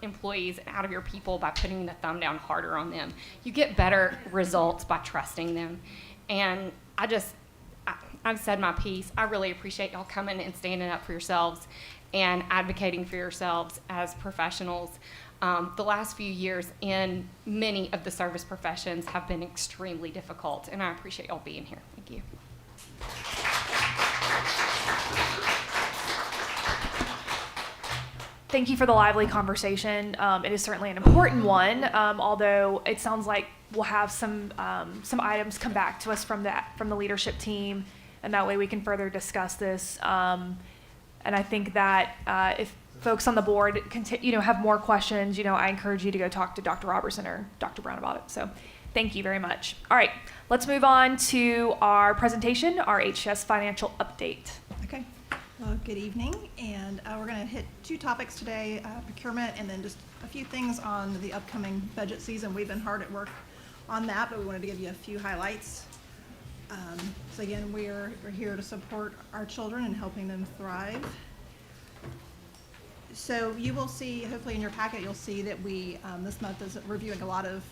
employees and out of your people by putting the thumb down harder on them. You get better results by trusting them. And I've said my piece. I really appreciate y'all coming and standing up for yourselves and advocating for yourselves as professionals. The last few years in many of the service professions have been extremely difficult, and I appreciate y'all being here. Thank you. Thank you for the lively conversation. It is certainly an important one, although it sounds like we'll have some items come back to us from the leadership team, and that way we can further discuss this. And I think that if folks on the board have more questions, I encourage you to go talk to Dr. Robertson or Dr. Brown about it. So thank you very much. All right, let's move on to our presentation, our HCS financial update. Okay. Well, good evening, and we're going to hit two topics today, procurement, and then just a few things on the upcoming budget season. We've been hard at work on that, but we wanted to give you a few highlights. So again, we're here to support our children and helping them thrive. So you will see, hopefully in your packet, you'll see that we, this month, is reviewing a lot of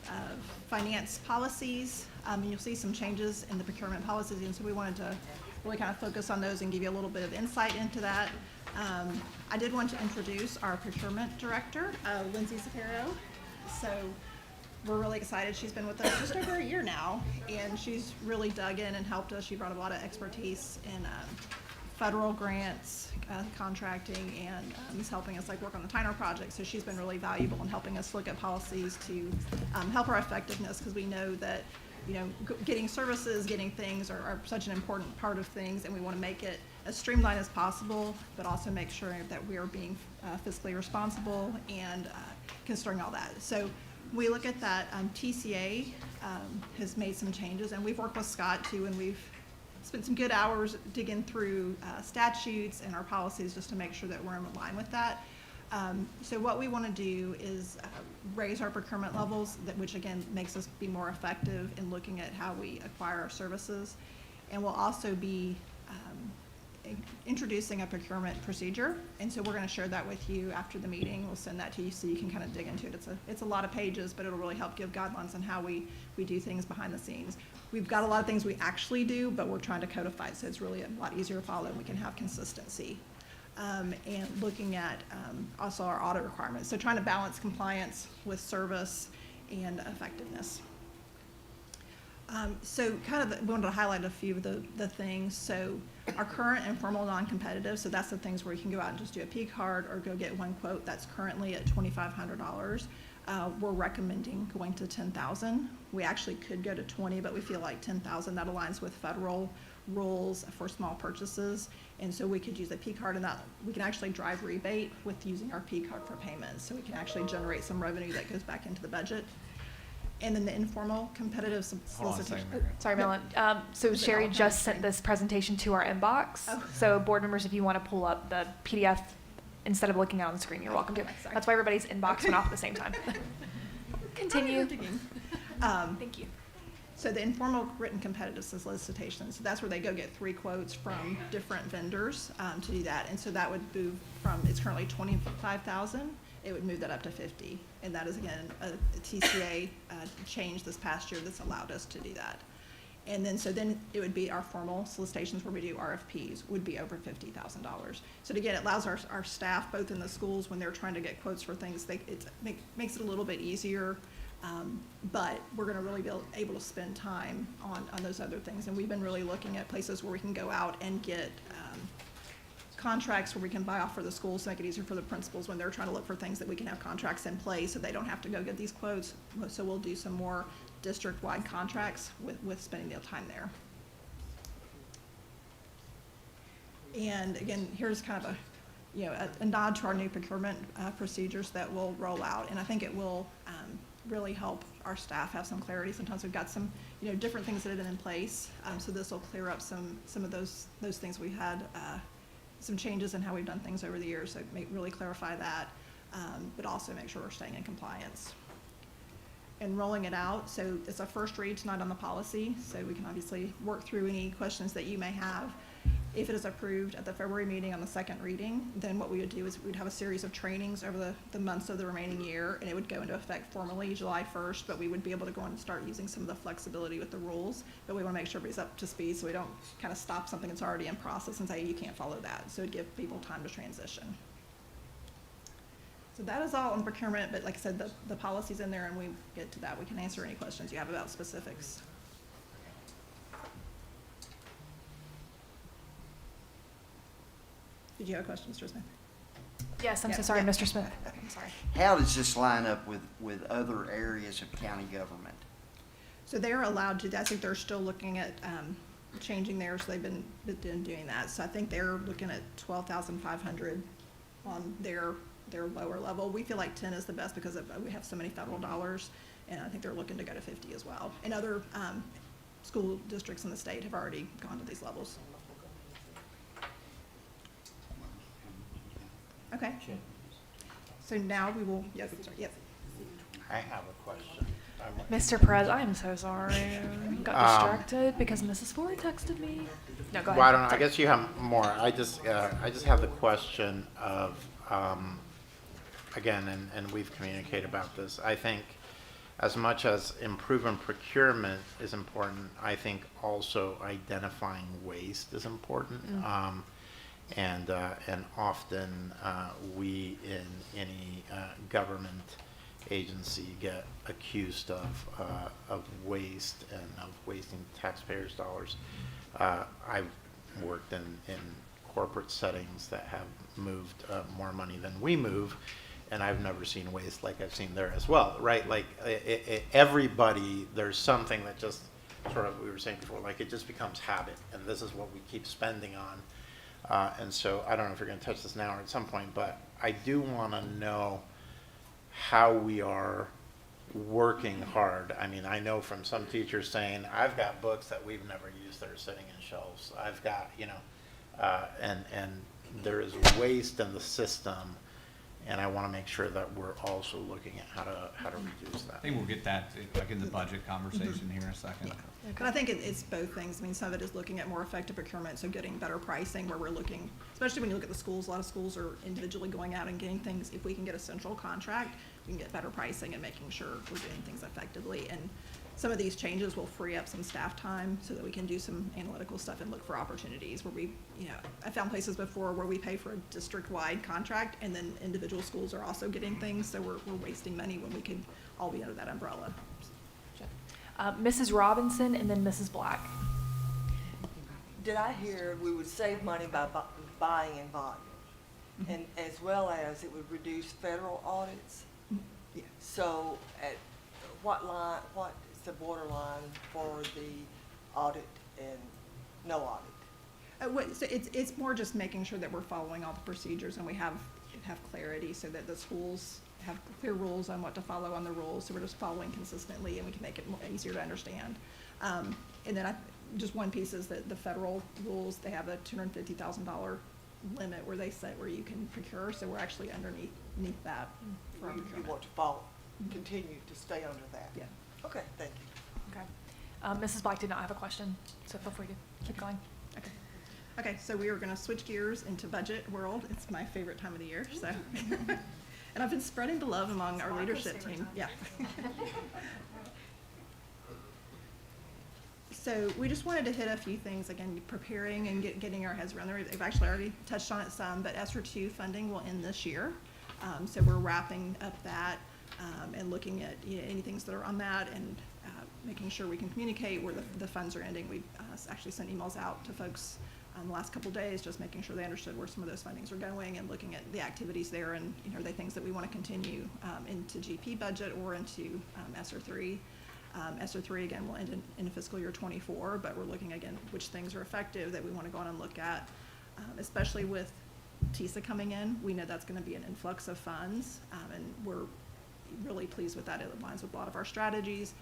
finance policies, and you'll see some changes in the procurement policies, and so we wanted to really kind of focus on those and give you a little bit of insight into that. I did want to introduce our procurement director, Lindsay Zapiro. So we're really excited. She's been with us just over a year now, and she's really dug in and helped us. She brought a lot of expertise in federal grants, contracting, and is helping us work on the Tyner project. So she's been really valuable in helping us look at policies to help our effectiveness, because we know that getting services, getting things are such an important part of things, and we want to make it as streamlined as possible, but also make sure that we are being fiscally responsible and considering all that. So we look at that. TCA has made some changes, and we've worked with Scott too, and we've spent some good hours digging through statutes and our policies just to make sure that we're in line with that. So what we want to do is raise our procurement levels, which again makes us be more effective in looking at how we acquire our services. And we'll also be introducing a procurement procedure. And so we're going to share that with you after the meeting. We'll send that to you so you can kind of dig into it. It's a lot of pages, but it'll really help give guidelines on how we do things behind the scenes. We've got a lot of things we actually do, but we're trying to codify it so it's really a lot easier to follow, and we can have consistency. And looking at also our audit requirements. So trying to balance compliance with service and effectiveness. So kind of we wanted to highlight a few of the things. So our current informal non-competitive, so that's the things where you can go out and just do a P card or go get one quote. That's currently at $2,500. We're recommending going to $10,000. We actually could go to 20, but we feel like 10,000, that aligns with federal rules for small purchases. And so we could use a P card, and that we can actually drive rebate with using our P card for payments. So we can actually generate some revenue that goes back into the budget. And then the informal competitive solicitation. Sorry, Melon. So Sherry just sent this presentation to our inbox. Oh. So board members, if you want to pull up the PDF instead of looking out on the screen, you're welcome to. Sorry. That's why everybody's inbox went off at the same time. Continue. Thank you. So the informal written competitive solicitation, so that's where they go get 3 quotes from different vendors to do that. And so that would move from, it's currently $25,000, it would move that up to $50,000. And that is again a TCA change this past year that's allowed us to do that. And then so then it would be our formal solicitations where we do RFPs would be over $50,000. So again, it allows our staff both in the schools when they're trying to get quotes for things, it makes it a little bit easier But we're gonna really be able to spend time on those other things. And we've been really looking at places where we can go out and get contracts where we can buy off for the schools to make it easier for the principals when they're trying to look for things that we can have contracts in place so they don't have to go get these quotes. So we'll do some more district-wide contracts with spending the time there. And again, here's kind of a nod to our new procurement procedures that will roll out, and I think it will really help our staff have some clarity. Sometimes we've got some different things that have been in place, so this will clear up some of those things we had. Some changes in how we've done things over the years, so really clarify that, but also make sure we're staying in compliance. And rolling it out, so it's a first read tonight on the policy, so we can obviously work through any questions that you may have. If it is approved at the February meeting on the second reading, then what we would do is we'd have a series of trainings over the months of the remaining year, and it would go into effect formally July 1st, but we would be able to go in and start using some of the flexibility with the rules, but we want to make sure everybody's up to speed so we don't kind of stop something that's already in process and say you can't follow that, so it'd give people time to transition. So that is all on procurement, but like I said, the policy's in there, and we get to that. We can answer any questions you have about specifics. Did you have a question, Mr. Smith? Yes, I'm so sorry, Mr. Smith. I'm sorry. How does this line up with other areas of county government? So they're allowed to, I think they're still looking at changing theirs, so they've been doing that. So I think they're looking at 12,500 on their lower level. We feel like 10 is the best because we have so many federal dollars, and I think they're looking to go to 50 as well. And other school districts in the state have already gone to these levels. Okay. So now we will, yes, sorry, yep. I have a question. Mr. Perez, I am so sorry. Got distracted because Mrs. Ford texted me. No, go ahead. Well, I don't know. I guess you have more. I just have the question of, again, and we've communicated about this. I think as much as improving procurement is important, I think also identifying waste is important. And often we in any government agency get accused of waste and of wasting taxpayers' dollars. I've worked in corporate settings that have moved more money than we move, and I've never seen waste like I've seen there as well, right? Like everybody, there's something that just sort of, we were saying before, like it just becomes habit, and this is what we keep spending on. And so I don't know if you're going to touch this now or at some point, but I do want to know how we are working hard. I mean, I know from some teachers saying, I've got books that we've never used that are sitting in shelves. I've got, and there is waste in the system, and I want to make sure that we're also looking at how to reduce that. I think we'll get that like in the budget conversation here in a second. Yeah. Okay. And I think it's both things. I mean, some of it is looking at more effective procurement, so getting better pricing where we're looking, especially when you look at the schools, a lot of schools are individually going out and getting things. If we can get a central contract, we can get better pricing and making sure we're doing things effectively. And some of these changes will free up some staff time so that we can do some analytical stuff and look for opportunities where we, I found places before where we pay for a district-wide contract and then individual schools are also getting things, so we're wasting money when we could all be under that umbrella. Mrs. Robinson and then Mrs. Black. Did I hear we would save money by buying in volume, and as well as it would reduce federal audits? Yeah. So at what is the borderline for the audit and no audit? So it's more just making sure that we're following all the procedures and we have clarity so that the schools have clear rules on what to follow on the rules, so we're just following consistently and we can make it easier to understand. And then just one piece is that the federal rules, they have a $250,000 limit where they say where you can procure, so we're actually underneath that. You want to follow, continue to stay under that? Yeah. Okay, thank you. Okay. Mrs. Black did not have a question, so feel free to keep going. Okay. Okay, so we are going to switch gears into budget world. It's my favorite time of the year, so. And I've been spreading the love among our leadership team. Yeah. So we just wanted to hit a few things, again, preparing and getting our heads around there. They've actually already touched on it some, but ESSER II funding will end this year. So we're wrapping up that. and looking at any things that are on that, and making sure we can communicate where the funds are ending. We actually sent emails out to folks the last couple days, just making sure they understood where some of those fundings are going, and looking at the activities there, and are they things that we want to continue into GP budget or into ESSER 3. ESSER 3 again will end in fiscal year 24, but we're looking again which things are effective that we want to go on and look at, especially with TISA coming in. We know that's going to be an influx of funds, and we're really pleased with that. It aligns with a lot of our strategies,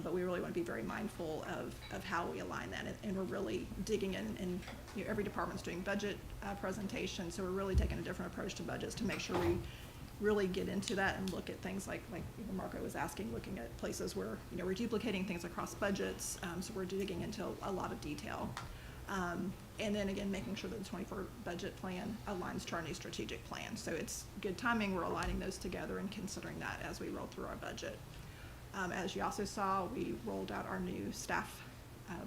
but we really want to be very mindful of how we align that, and we're really digging in, and every department's doing budget presentations, so we're really taking a different approach to budgets to make sure we really get into that and look at things like Marco was asking, looking at places where we're duplicating things across budgets, so we're digging into a lot of detail. And then again, making sure that the 24 budget plan aligns to our new strategic plan. So it's good timing. We're aligning those together and considering that as we roll through our budget. As you also saw, we rolled out our new staff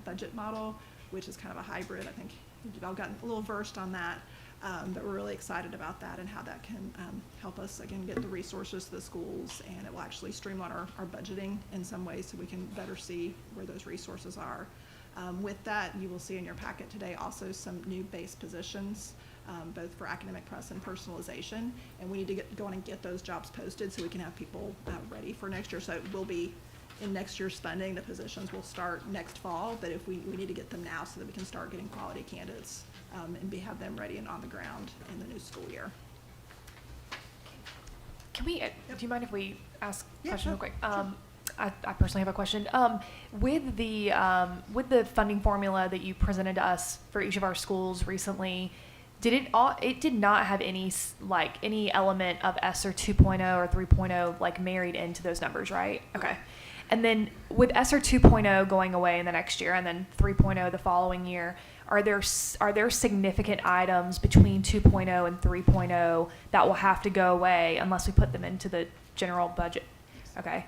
budget model, which is kind of a hybrid. I think you've all gotten a little versed on that, but we're really excited about that and how that can help us, again, get the resources to the schools, and it will actually streamline our budgeting in some ways so we can better see where those resources are. With that, you will see in your packet today also some new base positions, both for academic press and personalization, and we need to go on and get those jobs posted so we can have people ready for next year. So it will be in next year's funding. The positions will start next fall, but if we need to get them now so that we can start getting quality candidates and have them ready and on the ground in the new school year. Can we, do you mind if we ask a question real quick? Sure. I personally have a question. With the funding formula that you presented to us for each of our schools recently, it did not have any element of ESSER 2.0 or 3.0 like married into those numbers, right? Okay. And then with ESSER 2.0 going away in the next year and then 3.0 the following year, are there significant items between 2.0 and 3.0 that will have to go away unless we put them into the general budget? Okay.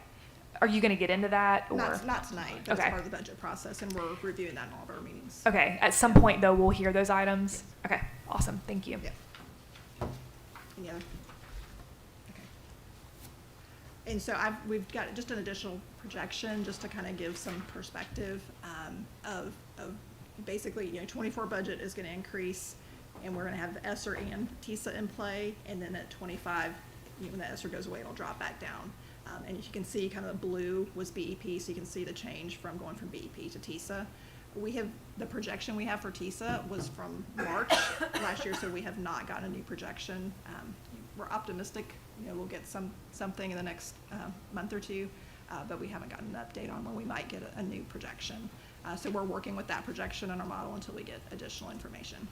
Are you going to get into that? Or? Not tonight. That's Okay. part of the budget process, and we're reviewing that in all of our meetings. Okay. At some point, though, we'll hear those items. Yes. Okay. Awesome. Thank you. Yeah. Any other? Okay. And so we've got just an additional projection just to kind of give some perspective of basically, 24 budget is going to increase, and we're going to have the ESSER and TISA in play, and then at 25, when the ESSER goes away, it'll drop back down. And you can see kind of the blue was BEP, so you can see the change from going from BEP to TISA. The projection we have for TISA was from March last year, so we have not gotten a new projection. We're optimistic, we'll get something in the next month or two, but we haven't gotten an update on when we might get a new projection. So we're working with that projection in our model until we get additional information.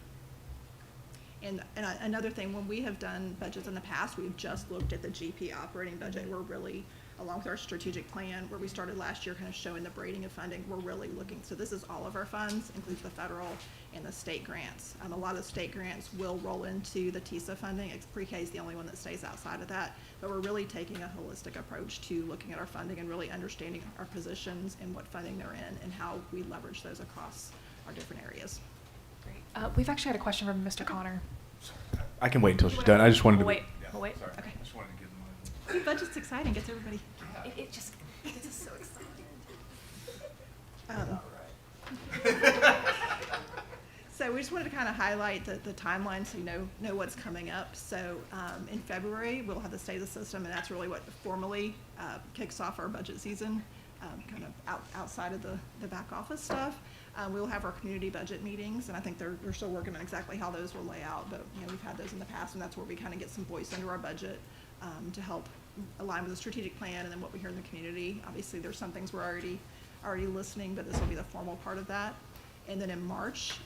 And another thing, when we have done budgets in the past, we've just looked at the GP operating budget. We're really, along with our strategic plan, where we started last year kind of showing the braiding of funding, we're really looking, so this is all of our funds, includes the federal and the state grants. A lot of the state grants will roll into the TISA funding. Pre-K is the only one that stays outside of that, but we're really taking a holistic approach to looking at our funding and really understanding our positions and what funding they're in and how we leverage those across our different areas. Great. We've actually had a question from Mr. Connor. I can wait until she's done. I just wanted to. We'll wait. Sorry. Okay. I just wanted to give them Budget's exciting, gets everybody. It just gets us so excited. So we just wanted to kind of highlight the timeline so you know what's coming up. So in February, we'll have the state of the system, and that's really what formally kicks off our budget season, kind of outside of the back office stuff. We'll have our community budget meetings, and I think they're still working on exactly how those will lay out, but we've had those in the past, and that's where we kind of get some voice into our budget to help align with the strategic plan and then what we hear in the community. Obviously, there's some things we're already listening, but this will be the formal part of that. And then in March,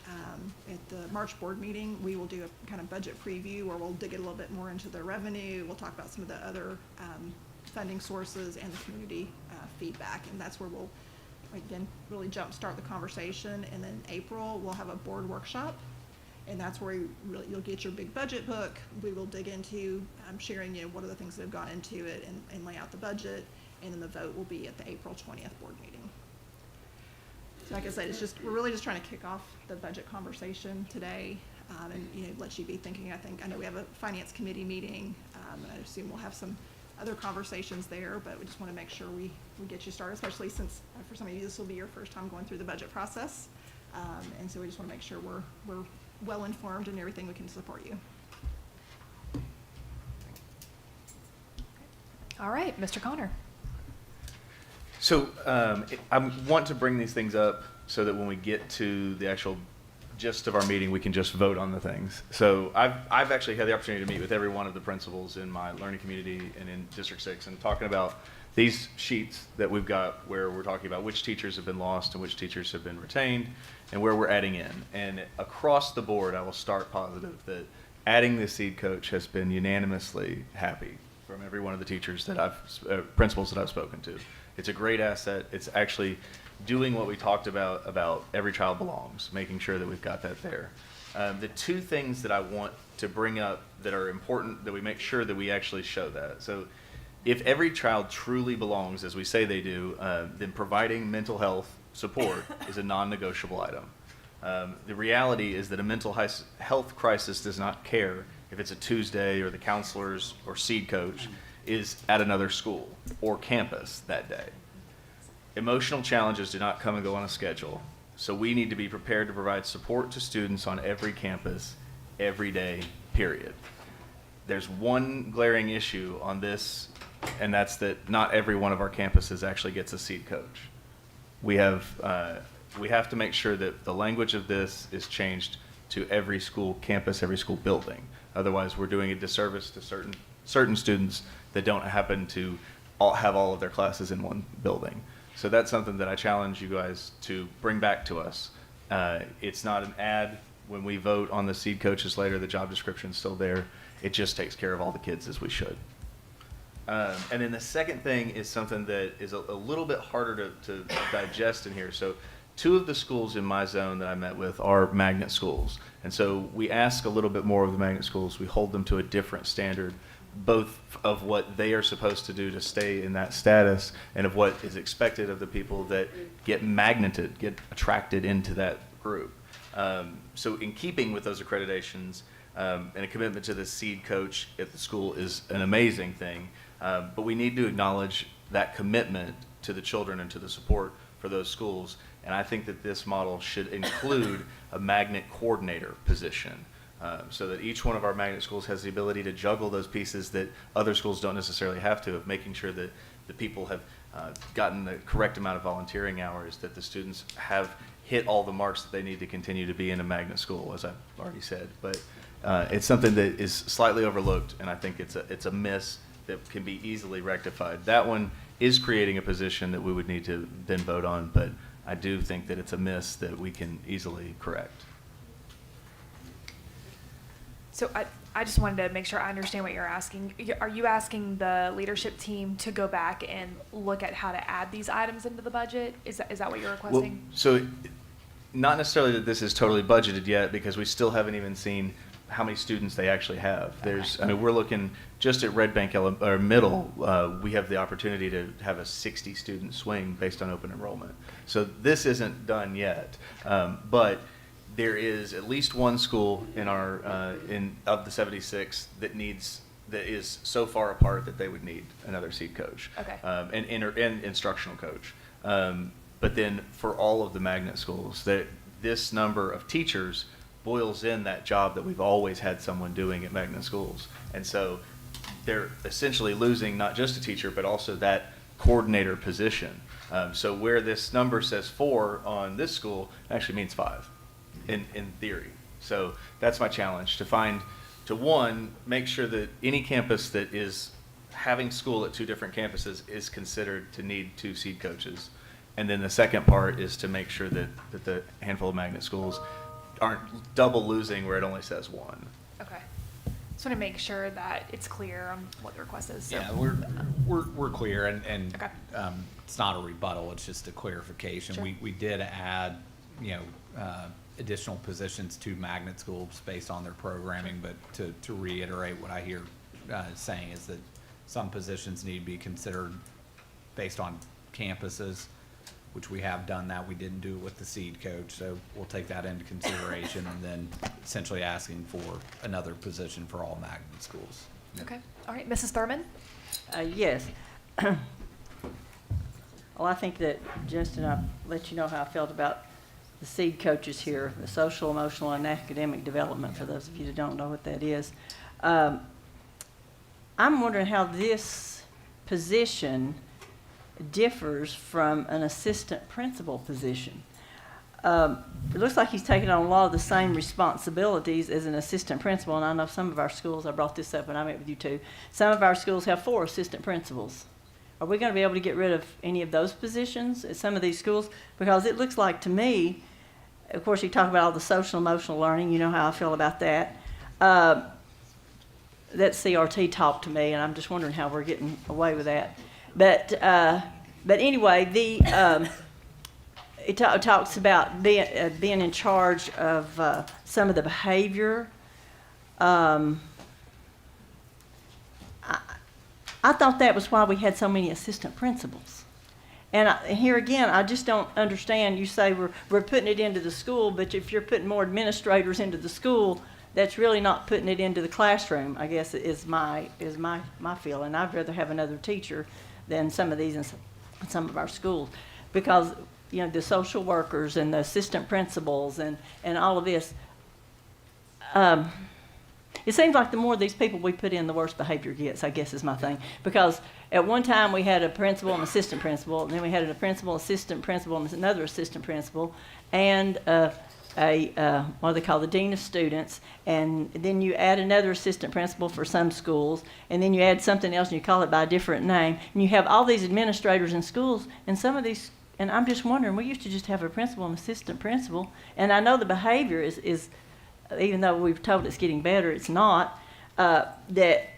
at the March board meeting, we will do a kind of budget preview where we'll dig a little bit more into the revenue. We'll talk about some of the other funding sources and the community feedback, and that's where we'll again really jumpstart the conversation. And then April we'll have a board workshop, and that's where you'll get your big budget book. We will dig into sharing what are the things that have gone into it and lay out the budget, and then the vote will be at the April 20th board meeting. So like I said, we're really just trying to kick off the budget conversation today, and let you be thinking. I know we have a finance committee meeting, and I assume we'll have some other conversations there, but we just want to make sure we get you started, especially since for some of you, this will be your first time going through the budget process. And so we just want to make sure we're well informed and everything we can support you. All right, Mr. Connor. So I want to bring these things up so that when we get to the actual gist of our meeting, we can just vote on the things. So I've actually had the opportunity to meet with every one of the principals in my learning community and in District 6 and talking about these sheets that we've got where we're talking about which teachers have been lost and which teachers have been retained and where we're adding in. And across the board, I will start positive that adding the seed coach has been unanimously happy from every one of the teachers that principals that I've spoken to. It's a great asset. It's actually doing what we talked about every child belongs, making sure that we've got that there. The two things that I want to bring up that are important that we make sure that we actually show that. So if every child truly belongs, as we say they do, then providing mental health support is a non-negotiable item. The reality is that a mental health crisis does not care if it's a Tuesday or the counselors or seed coach is at another school or campus that day. Emotional challenges do not come and go on a schedule, so we need to be prepared to provide support to students on every campus, every day, period. There's one glaring issue on this, and that's that not every one of our campuses actually gets a seed coach. We have to make sure that the language of this is changed to every school campus, every school building. Otherwise, we're doing a disservice to certain students that don't happen to have all of their classes in one building. So that's something that I challenge you guys to bring back to us. It's not an ad. When we vote on the seed coaches later, the job description's still there. It just takes care of all the kids as we should. And then the second thing is something that is a little bit harder to digest in here. So 2 of the schools in my zone that I met with are magnet schools. And so we ask a little bit more of the magnet schools. We hold them to a different standard, both of what they are supposed to do to stay in that status and of what is expected of the people that get magneted, get attracted into that group. So in keeping with those accreditations, and a commitment to the seed coach at the school is an amazing thing, but we need to acknowledge that commitment to the children and to the support for those schools. And I think that this model should include a magnet coordinator position. So that each one of our magnet schools has the ability to juggle those pieces that other schools don't necessarily have to, of making sure that the people have gotten the correct amount of volunteering hours, that the students have hit all the marks that they need to continue to be in a magnet school, as I've already said. But it's something that is slightly overlooked, and I think it's a miss that can be easily rectified. That one is creating a position that we would need to then vote on, but I do think that it's a miss that we can easily correct. So I just wanted to make sure I understand what you're asking. Are you asking the leadership team to go back and look at how to add these items into the budget? Is that what you're requesting? Well, so not necessarily that this is totally budgeted yet, because we still haven't even seen how many students they actually have. I mean, we're looking just at Red Bank Middle. We have the opportunity to have a 60 student swing based on open enrollment. So this isn't done yet, but there is at least one school in our of the 76 that is so far apart that they would need another seed coach, Okay. and instructional coach. But then for all of the magnet schools, this number of teachers boils in that job that we've always had someone doing at magnet schools, and so they're essentially losing not just a teacher but also that coordinator position. So where this number says 4 on this school actually means 5. In theory. So that's my challenge, to make sure that any campus that is having school at 2 different campuses is considered to need 2 seed coaches. And then the second part is to make sure that the handful of magnet schools aren't double losing where it only says 1. Okay. Just want to make sure that it's clear on what the request is. So. Yeah, we're clear, and Okay. It's not a rebuttal, it's just a clarification. Sure. We did add, additional positions to magnet schools based on their programming, but to reiterate what I hear saying is that some positions need to be considered based on campuses, which we have done that. We didn't do it with the seed coach, so we'll take that into consideration, and then essentially asking for another position for all magnet schools. Okay. All right, Mrs. Thurman? Yes. Well, I think that, Justin, I'll let you know how I felt about the SEED coaches here, the social, emotional, and academic development, for those of you that don't know what that is. I'm wondering how this position differs from an assistant principal position. It looks like he's taking on a lot of the same responsibilities as an assistant principal, and I know some of our schools, I brought this up when I met with you too, some of our schools have 4 assistant principals. Are we going to be able to get rid of any of those positions at some of these schools? Because it looks like to me, of course, you talk about all the social emotional learning, you know how I feel about that. That CRT talk to me, and I'm just wondering how we're getting away with that. But anyway, it talks about being in charge of some of the behavior. I thought that was why we had so many assistant principals. And here again, I just don't understand. You say we're putting it into the school, but if you're putting more administrators into the school, that's really not putting it into the classroom, I guess is my feeling. I'd rather have another teacher than some of these in some of our schools, because you know the social workers and the assistant principals and all of this. It seems like the more of these people we put in, the worse behavior gets, I guess is my thing. Because at one time we had a principal and assistant principal, and then we had a principal, assistant principal, and another assistant principal, and what they call the dean of students, and then you add another assistant principal for some schools, and then you add something else and you call it by a different name, and you have all these administrators in schools, and some of these, and I'm just wondering, we used to just have a principal and assistant principal, and I know the behavior is even though we've told it's getting better, it's not, that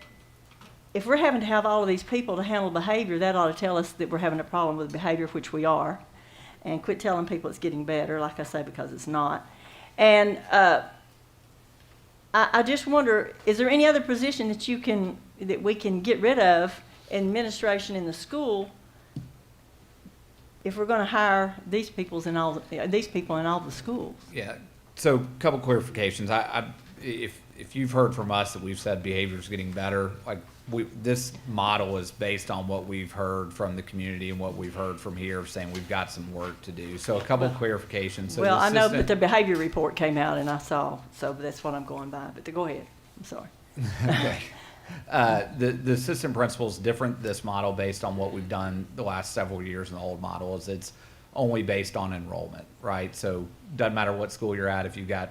if we're having to have all of these people to handle behavior, that ought to tell us that we're having a problem with behavior, which we are, and quit telling people it's getting better, like I say, because it's not. And I just wonder, is there any other position that we can get rid of in administration in the school if we're going to hire these people in all the schools? Yeah. So, a couple clarifications. If you've heard from us that we've said behavior is getting better, this model is based on what we've heard from the community and what we've heard from here, saying we've got some work to do. So, a couple clarifications. So well, I know that the behavior report came out and I saw, so that's what I'm going by. But go ahead. I'm sorry. Okay. The assistant principal is different. This model, based on what we've done the last several years in the old model, is it's only based on enrollment, right? So doesn't matter what school you're at, if you've got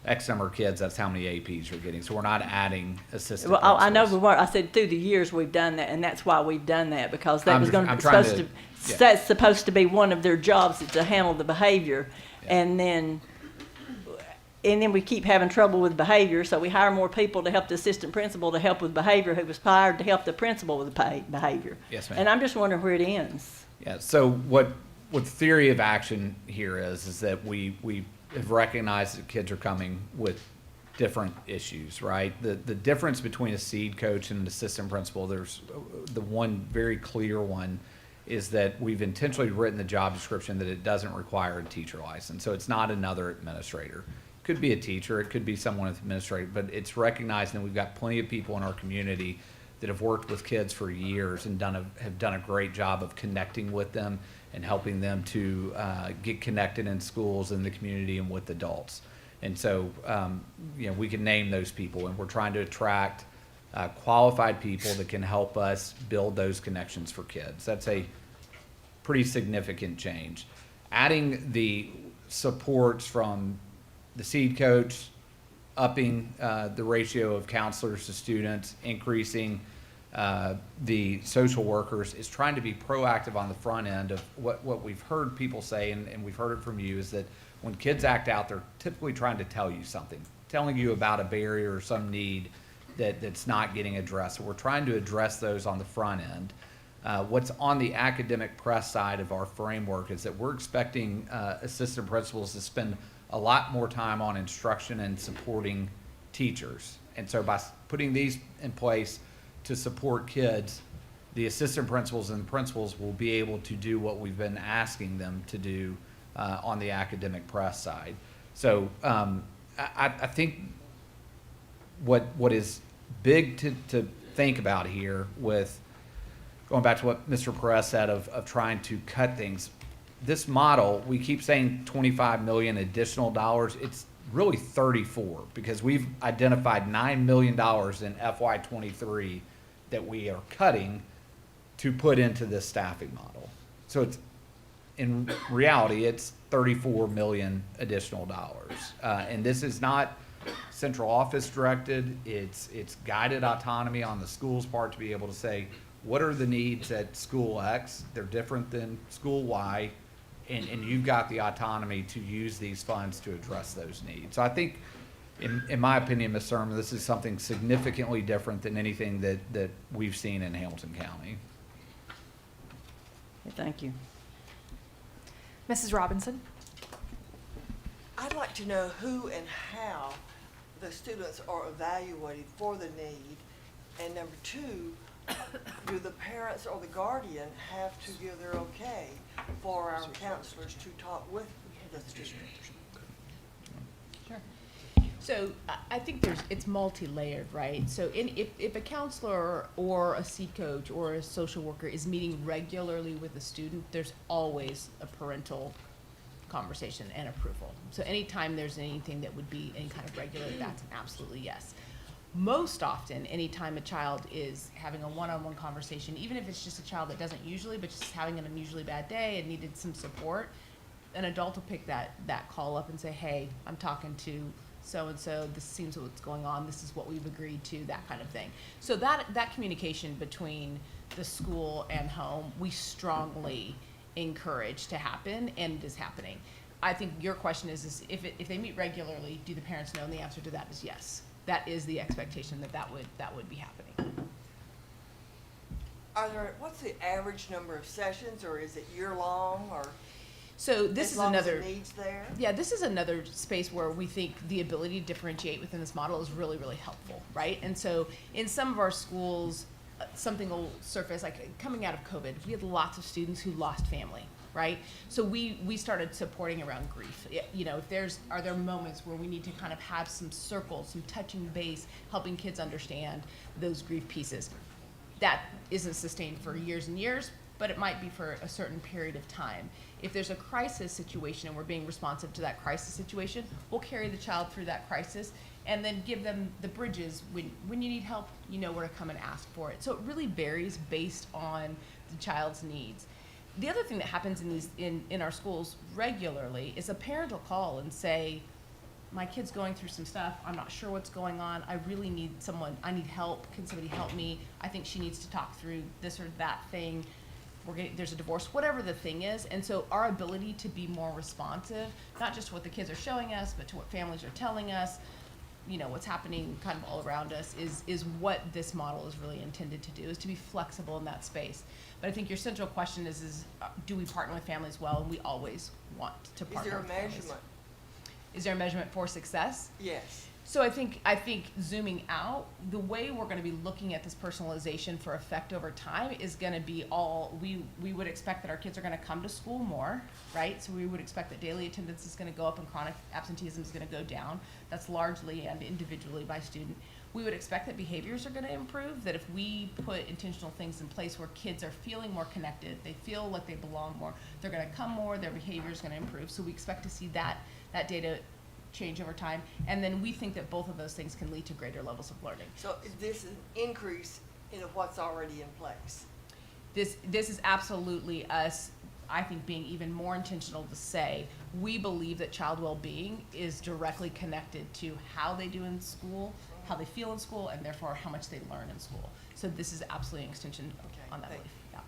X number of kids, that's how many APs you're getting. So we're not adding assistant Well, principals. I know we were. I said through the years we've done that, and that's why we've done that, because that was going to be that's supposed to be one of their jobs, is to handle the behavior, and then we keep having trouble with behavior, so we hire more people to help the assistant principal to help with behavior, who was hired to help the principal with the behavior. Yes, ma'am. And I'm just wondering where it ends. Yeah. So what the theory of action here is that we have recognized that kids are coming with different issues, right? The difference between a SEED coach and an assistant principal, there's the one very clear one, is that we've intentionally written the job description that it doesn't require a teacher license. So it's not another administrator. It could be a teacher, it could be someone with administrative, but it's recognized, and we've got plenty of people in our community that have worked with kids for years and have done a great job of connecting with them and helping them to get connected in schools, in the community, and with adults. And so, we can name those people, and we're trying to attract qualified people that can help us build those connections for kids. That's a pretty significant change. Adding the supports from the SEED coach, upping the ratio of counselors to students, increasing the social workers, is trying to be proactive on the front end of what we've heard people say, and we've heard it from you, is that when kids act out, they're typically trying to tell you something, telling you about a barrier or some need that's not getting addressed. So we're trying to address those on the front end. What's on the academic press side of our framework is that we're expecting assistant principals to spend a lot more time on instruction and supporting teachers. And so by putting these in place to support kids, the assistant principals and the principals will be able to do what we've been asking them to do on the academic press side. So I think what is big to think about here with going back to what Mr. Perez said of trying to cut things, this model, we keep saying 25 million additional dollars. It's really 34 because we've identified $9 million in FY23 that we are cutting to put into this staffing model. So it's, in reality, it's 34 million additional dollars. And this is not central office directed. It's guided autonomy on the school's part to be able to say, what are the needs at school X? They're different than school Y. And you've got the autonomy to use these funds to address those needs. So I think, in my opinion, Ms. Sermon, this is something significantly different than anything that we've seen in Hamilton County. Thank you. Mrs. Robinson? I'd like to know who and how the students are evaluated for the need. And number two, do the parents or the guardian have to give their okay for our counselors to talk with the students? Sure. So I think it's multi-layered, right? So if a counselor or a C coach or a social worker is meeting regularly with a student, there's always a parental conversation and approval. So anytime there's anything that would be any kind of regular, that's an absolutely yes. Most often, anytime a child is having a one-on-one conversation, even if it's just a child that doesn't usually, but just having an unusually bad day and needed some support, an adult will pick that call up and say, hey, I'm talking to so-and-so, this seems what's going on, this is what we've agreed to, that kind of thing. So that communication between the school and home, we strongly encourage to happen, and it is happening. I think your question is if they meet regularly, do the parents know? And the answer to that is yes. That is the expectation that would be happening. What's the average number of sessions, or is it year long, or? So this is another needs there? Yeah, this is another space where we think the ability to differentiate within this model is really, really helpful, right? And so in some of our schools, something will surface, like coming out of COVID, we had lots of students who lost family, right? So we started supporting around grief. You know, are there moments where we need to kind of have some circles, some touching base, helping kids understand those grief pieces. That isn't sustained for years and years, but it might be for a certain period of time. If there's a crisis situation and we're being responsive to that crisis situation, we'll carry the child through that crisis and then give them the bridges. When you need help, you know where to come and ask for it. So it really varies based on the child's needs. The other thing that happens in our schools regularly is a parent will call and say, my kid's going through some stuff, I'm not sure what's going on, I really need someone, I need help, can somebody help me? I think she needs to talk through this or that thing. There's a divorce, whatever the thing is. And so our ability to be more responsive, not just to what the kids are showing us, but to what families are telling us, you know, what's happening kind of all around us is what this model is really intended to do, is to be flexible in that space. But I think your central question is do we partner with families well? And we always want to partner with families. Is there a measurement? Is there a measurement for success? Yes. So I think zooming out, the way we're going to be looking at this personalization for effect over time is going to be we would expect that our kids are going to come to school more, right? So we would expect that daily attendance is going to go up and chronic absenteeism is going to go down. That's largely and individually by student. We would expect that behaviors are going to improve, that if we put intentional things in place where kids are feeling more connected, they feel like they belong more, they're going to come more, their behavior is going to improve. So we expect to see that data change over time, and then we think that both of those things can lead to greater levels of learning. So is this an increase in what's already in place? This is absolutely us, I think, being even more intentional to say we believe that child well-being is directly connected to how they do in school, how they feel in school, and therefore how much they learn in school. So this is absolutely an extension on that belief. Yeah.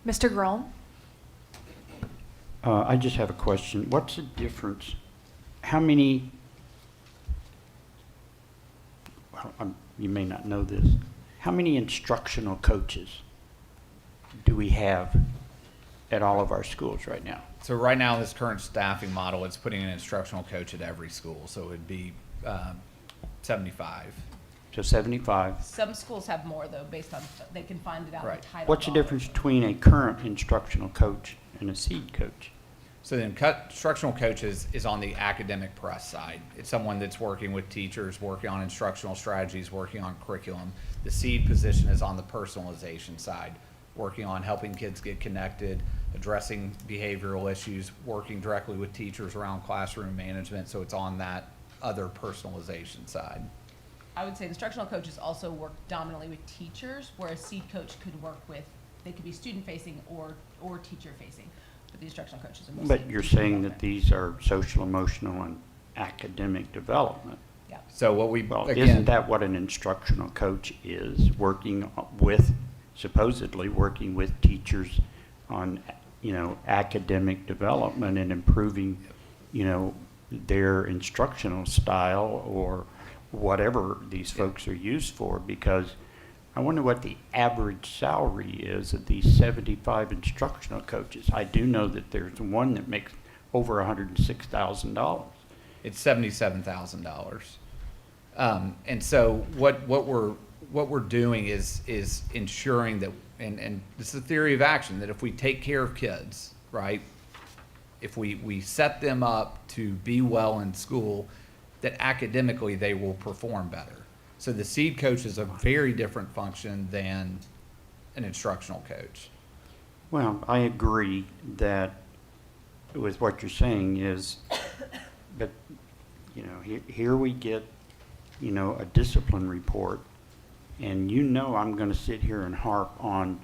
Mr. Grohl? I just have a question. What's the difference? How many, well, you may not know this, how many instructional coaches do we have at all of our schools right now? So right now, this current staffing model, it's putting an instructional coach at every school. So it'd be 75. So 75. Some schools have more, though, based on, they can find it out in the title. What's the difference between a current instructional coach and a seed coach? So then instructional coaches is on the academic press side. It's someone that's working with teachers, working on instructional strategies, working on curriculum. The seed position is on the personalization side, working on helping kids get connected, addressing behavioral issues, working directly with teachers around classroom management. So it's on that other personalization side. I would say instructional coaches also work dominantly with teachers, whereas seed coach could work with, they could be student facing or teacher facing. But the instructional coaches are mostly. But you're saying that these are social, emotional, and academic development. Yeah. So what we, Well, again, isn't that what an instructional coach is? Working with, supposedly working with teachers on, academic development and improving, their instructional style or whatever these folks are used for, because I wonder what the average salary is of these 75 instructional coaches. I do know that there's one that makes over $106,000. it's $77,000. And so what we're doing is ensuring that, and this is a theory of action, that if we take care of kids, right, if we set them up to be well in school, that academically they will perform better. So the seed coach is a very different function than an instructional coach. Well, I agree that with what you're saying is, but, here we get, a discipline report, and I'm going to sit here and harp on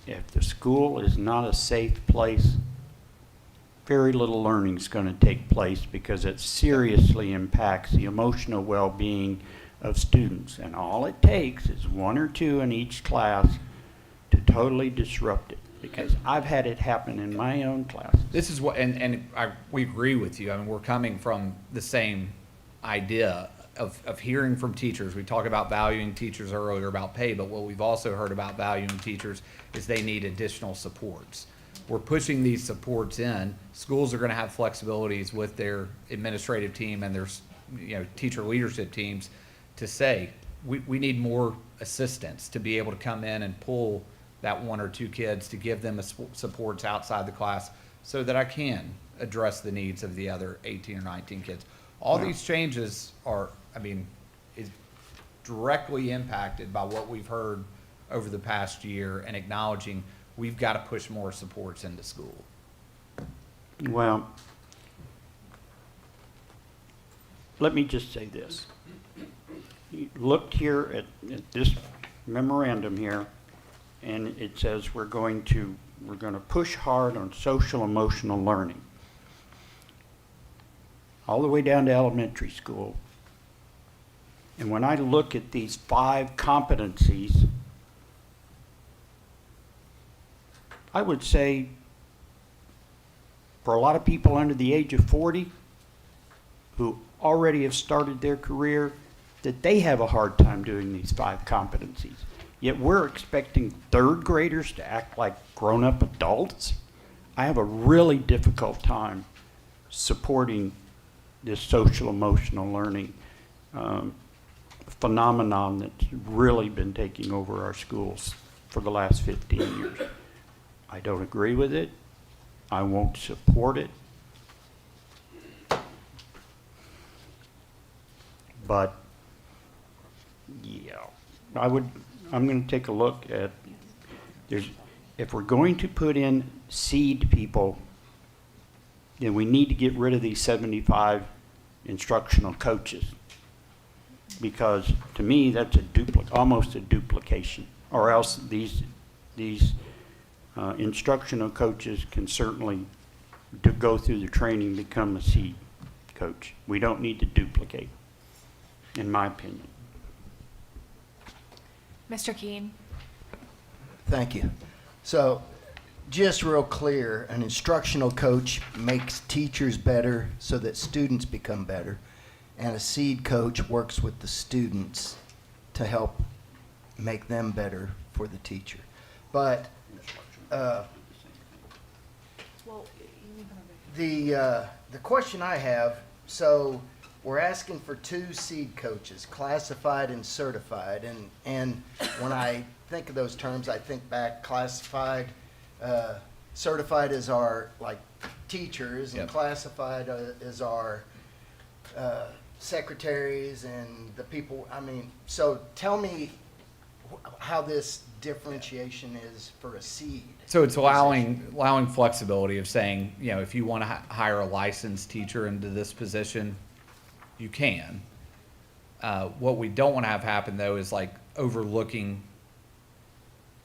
if the school is not a safe place, very little learning is going to take place because it seriously impacts the emotional well-being of students. And all it takes is one or two in each class to totally disrupt it, because I've had it happen in my own classes. This is what, we agree with you. I mean, we're coming from the same idea of hearing from teachers. We talked about valuing teachers earlier about pay, but what we've also heard about valuing teachers is they need additional supports. We're pushing these supports in. Schools are going to have flexibilities with their administrative team and their teacher leadership teams to say, we need more assistance to be able to come in and pull that one or two kids to give them supports outside the class so that I can address the needs of the other 18 or 19 kids. All these changes is directly impacted by what we've heard over the past year and acknowledging we've got to push more supports into school. Well, let me just say this. Look here at this memorandum here, and it says we're going to push hard on social emotional learning all the way down to elementary school. And when I look at these 5 competencies, I would say for a lot of people under the age of 40 who already have started their career, that they have a hard time doing these 5 competencies. Yet we're expecting 3rd graders to act like grown-up adults. I have a really difficult time supporting this social emotional learning phenomenon that's really been taking over our schools for the last 15 years. I don't agree with it. I won't support it. But yeah, I'm going to take a look at, if we're going to put in seed people, then we need to get rid of these 75 instructional coaches, because to me that's almost a duplication. Or else these instructional coaches can certainly go through the training, become a seed coach. We don't need to duplicate, in my opinion. Mr. Keene. Thank you. So, just real clear, an instructional coach makes teachers better so that students become better, and a seed coach works with the students to help make them better for the teacher. But the question I have, so we're asking for 2 seed coaches, classified and certified, and when I think of those terms, I think back classified, certified is our teachers and Yep. classified as our secretaries and the people, I mean, so tell me how this differentiation is for a seed. So it's allowing flexibility of saying, you know, if you want to hire a licensed teacher into this position, you can. What we don't want to have happen though is like overlooking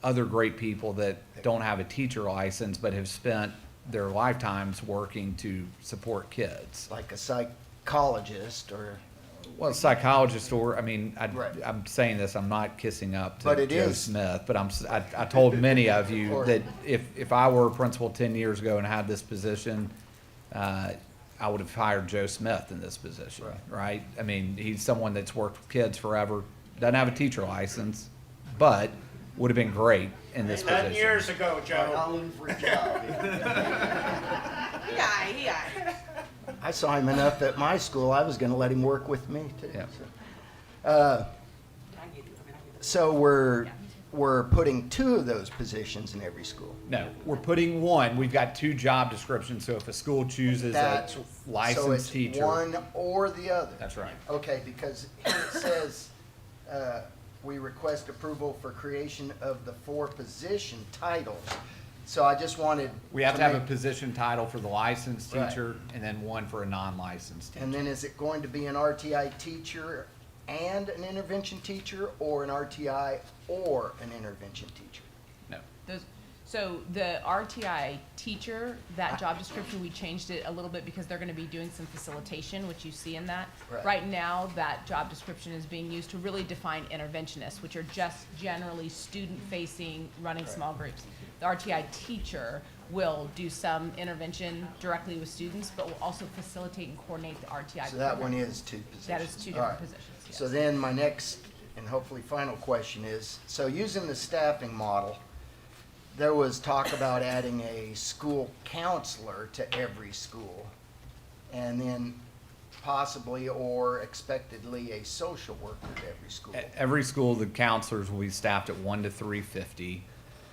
other great people that don't have a teacher license but have spent their lifetimes working to support kids. Like a psychologist or. Well, psychologist, or I mean, Right. I'm saying this. I'm not kissing up to But it Joe is. Smith, but I told many of you that if I were a principal 10 years ago and had this position, I would have hired Joe Smith in this position, right? I mean, he's someone that's worked with kids forever, doesn't have a teacher license, but would have been great in this position. 10 years ago, Joe. I'm looking for a job. I saw him enough at my school, I was going to let him work with me too. Yeah. So we're putting 2 of those positions in every school. No, we're putting one. We've got 2 job descriptions, so if a school chooses a licensed teacher. So it's one or the other? That's right. Okay, because here it says, we request approval for creation of the 4 position titles. So I just wanted. We have to have a make- position title for the licensed Right. teacher and then one for a non-licensed teacher. And then is it going to be an RTI teacher and an intervention teacher, or an RTI or an intervention teacher? No. So the RTI teacher, that job description, we changed it a little bit because they're gonna be doing some facilitation, which you see in that. Right. Right now, that job description is being used to really define interventionists, which are just generally student-facing, running small groups. The RTI teacher will do some intervention directly with students, but will also facilitate and coordinate the RTI So that program. one is 2 positions. That is 2 All different right. positions, yes. So then my next and hopefully final question is, so using the staffing model, there was talk about adding a school counselor to every school, and then possibly or expectedly a social worker to every school. Every school, the counselors will be staffed at 1 to 350.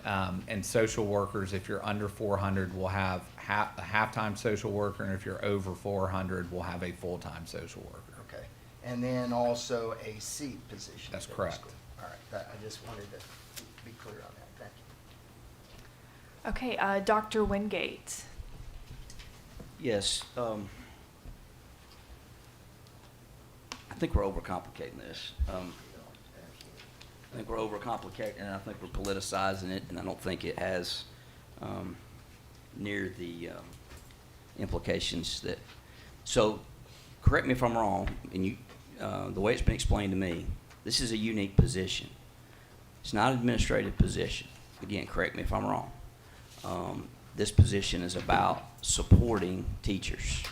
And social workers, if you're under 400, will have a half-time social worker, and if you're over 400, will have a full-time social worker. Okay, and then also a seat position. That's at every correct. school. All right, I just wanted to be clear on that, thank you. Okay, Dr. Wingate. Yes, I think we're overcomplicating this. I think we're overcomplicating, and I think we're politicizing it, and I don't think it has near the implications that. So, correct me if I'm wrong, and you, the way it's been explained to me, this is a unique position. It's not an administrative position. Again, correct me if I'm wrong. This position is about supporting teachers.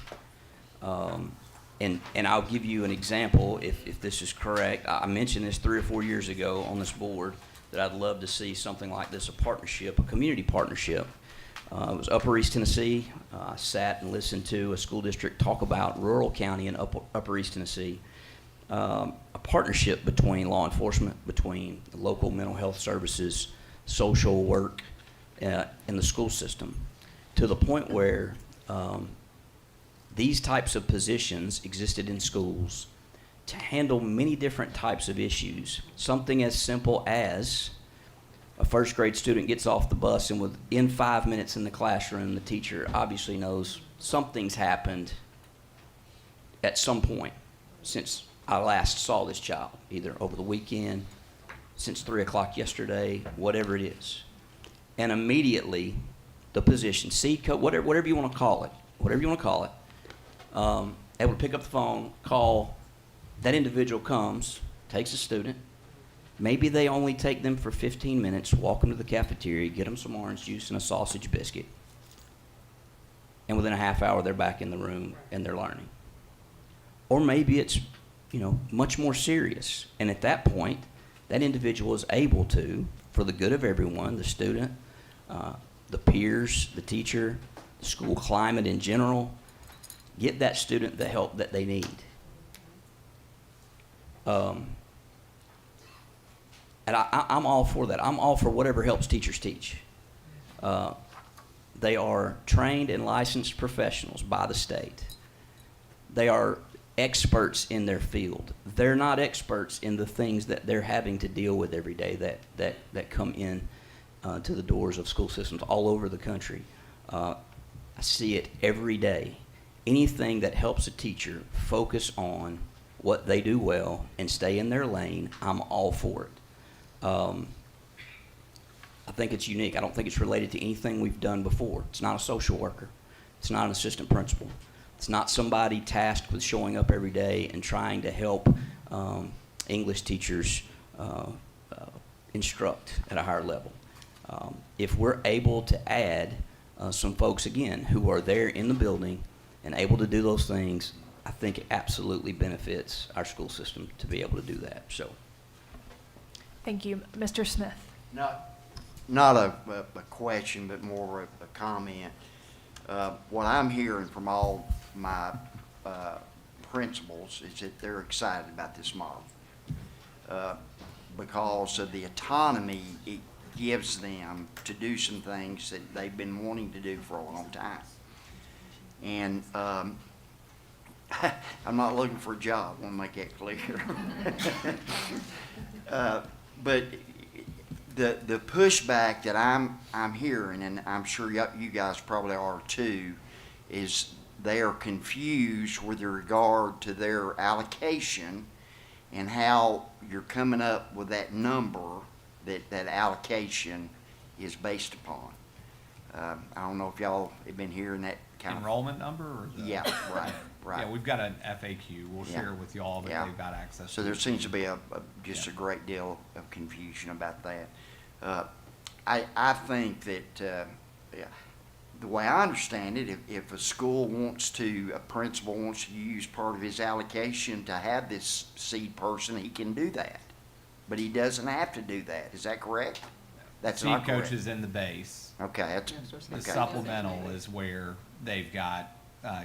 And I'll give you an example if this is correct. I mentioned this 3 or 4 years ago on this board that I'd love to see something like this, a partnership, a community partnership. It was Upper East Tennessee. I sat and listened to a school district talk about rural county in Upper East Tennessee. A partnership between law enforcement, between the local mental health services, social work, and the school system, to the point where these types of positions existed in schools to handle many different types of issues. Something as simple as a first grade student gets off the bus, and within 5 minutes in the classroom, the teacher obviously knows something's happened at some point since I last saw this child, either over the weekend, since 3 o'clock yesterday, whatever it is. And immediately, the position, seed coach, whatever you want to call it, able to pick up the phone, call, that individual comes, takes a student, maybe they only take them for 15 minutes, walk them to the cafeteria, get them some orange juice and a sausage biscuit, and within a half hour they're back in the room and they're learning. Or maybe it's, much more serious, and at that point, that individual is able to, for the good of everyone, the student, the peers, the teacher, the school climate in general, get that student the help that they need. And I'm all for that. I'm all for whatever helps teachers teach. They are trained and licensed professionals by the state. They are experts in their field. They're not experts in the things that they're having to deal with every day that come in to the doors of school systems all over the country. I see it every day. Anything that helps a teacher focus on what they do well and stay in their lane, I'm all for it. I think it's unique. I don't think it's related to anything we've done before. It's not a social worker. It's not an assistant principal. It's not somebody tasked with showing up every day and trying to help English teachers instruct at a higher level. If we're able to add some folks, again, who are there in the building and able to do those things, I think it absolutely benefits our school system to be able to do that. So, Thank you. Mr. Smith. Not a question, but more a comment. What I'm hearing from all my principals is that they're excited about this model because of the autonomy it gives them to do some things that they've been wanting to do for a long time. And I'm not looking for a job, I want to make that clear. But the pushback that I'm hearing, and I'm sure you guys probably are too, is they are confused with regard to their allocation and how you're coming up with that number that allocation is based upon. I don't know if y'all have been hearing that kind Enrollment number? Or Yeah, right. Yeah, we've got an FAQ. We'll Yeah. share with y'all that Yeah. they've got access to. So there seems to be just a great deal of confusion about that. I think that the way I understand it, if a principal wants to use part of his allocation to have this seed person, he can do that. But he doesn't have to do that. Is that correct? That's Seed not correct. coach is in the base. Okay. The supplemental is where they've got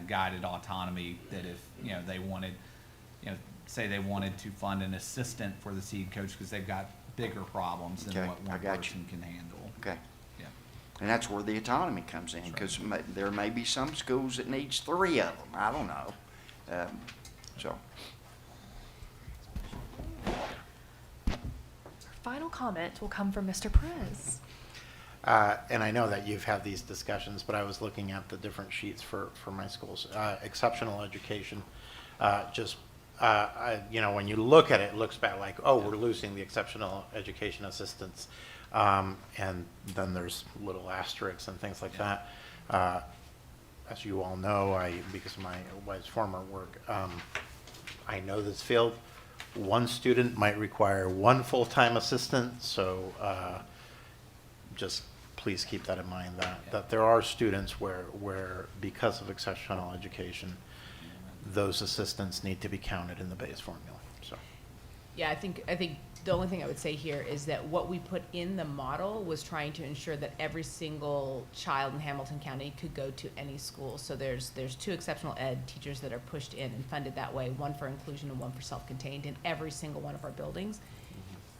guided autonomy that if, they wanted, say they wanted to fund an assistant for the seed coach because they've got bigger problems than what one person can handle. Okay. Yeah. And that's where the autonomy comes in, because there may be some schools that needs 3 of them. I don't know. Final comment will come from Mr. Perez. And I know that you've had these discussions, but I was looking at the different sheets for my schools. Exceptional education, when you look at it, it looks bad, like, oh, we're losing the exceptional education assistants. And then there's little asterisks and things like that. As you all know, because of my wife's former work, I know this field. One student might require 1 full-time assistant, so just please keep that in mind, that there are students where because of exceptional education, those assistants need to be counted in the base formula. So, Yeah, I think the only thing I would say here is that what we put in the model was trying to ensure that every single child in Hamilton County could go to any school. So there's 2 exceptional ed teachers that are pushed in and funded that way, 1 for inclusion and 1 for self-contained in every single one of our buildings.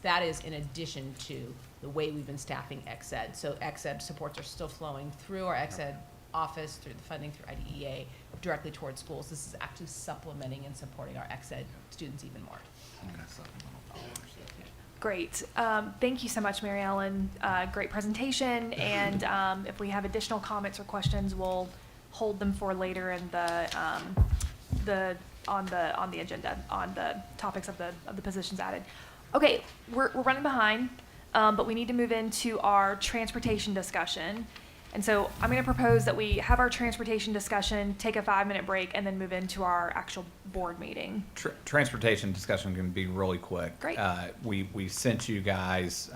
That is in addition to the way we've been staffing ex-ed. So ex-ed supports are still flowing through our ex-ed office, through the funding through IDEA, directly towards schools. This is actually supplementing and supporting our ex-ed students even more. Great. Thank you so much, Mary Ellen. Great presentation. And if we have additional comments or questions, we'll hold them for later in on the agenda on the topics of the positions added. Okay, we're running behind, but we need to move into our transportation discussion. And so I'm going to propose that we have our transportation discussion, take a 5-minute break, and then move into our actual board meeting. Transportation discussion can be really quick. Great. We sent you guys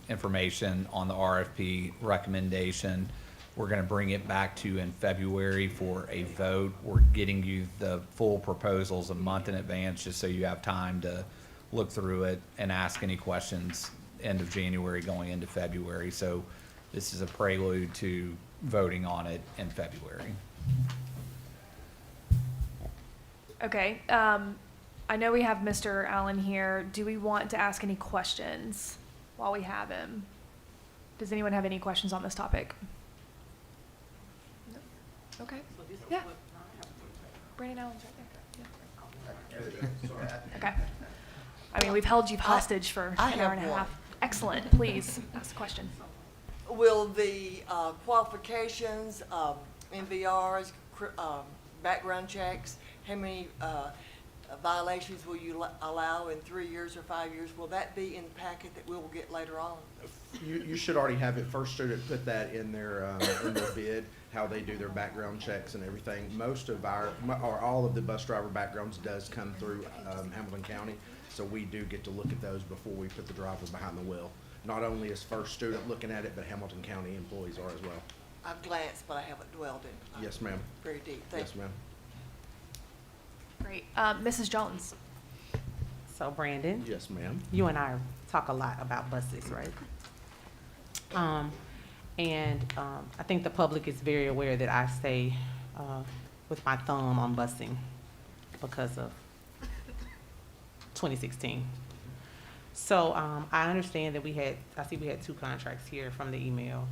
information on the RFP recommendation. We're going to bring it back to you in February for a vote. We're getting you the full proposals a month in advance just so you have time to look through it and ask any questions end of January going into February. So this is a prelude to voting on it in February. Okay. I know we have Mr. Allen here. Do we want to ask any questions while we have him? Does anyone have any questions on this topic? Okay. Yeah. Brandon Allen's right there. Yeah. Okay. I mean, we've held you hostage for I an hour have and a one. half. Excellent. Please ask the question. Will the qualifications, MVRs, background checks, how many violations will you allow in 3 years or 5 years? Will that be in the packet that we will get later on? You should already have it. First Student put that in their bid, how they do their background checks and everything. Most of or all of the bus driver backgrounds does come through Hamilton County, so we do get to look at those before we put the driver behind the wheel. Not only is First Student looking at it, but Hamilton County employees are as well. I've glanced, but I haven't dwelled in. Yes, ma'am. Very deep. Thank Yes, you. ma'am. Great. Mrs. Jones. So Brandon, Yes, ma'am. you and I talk a lot about buses, right? I think the public is very aware that I stay with my thumb on busing because of 2016. So I understand that I see we had 2 contracts here from the email.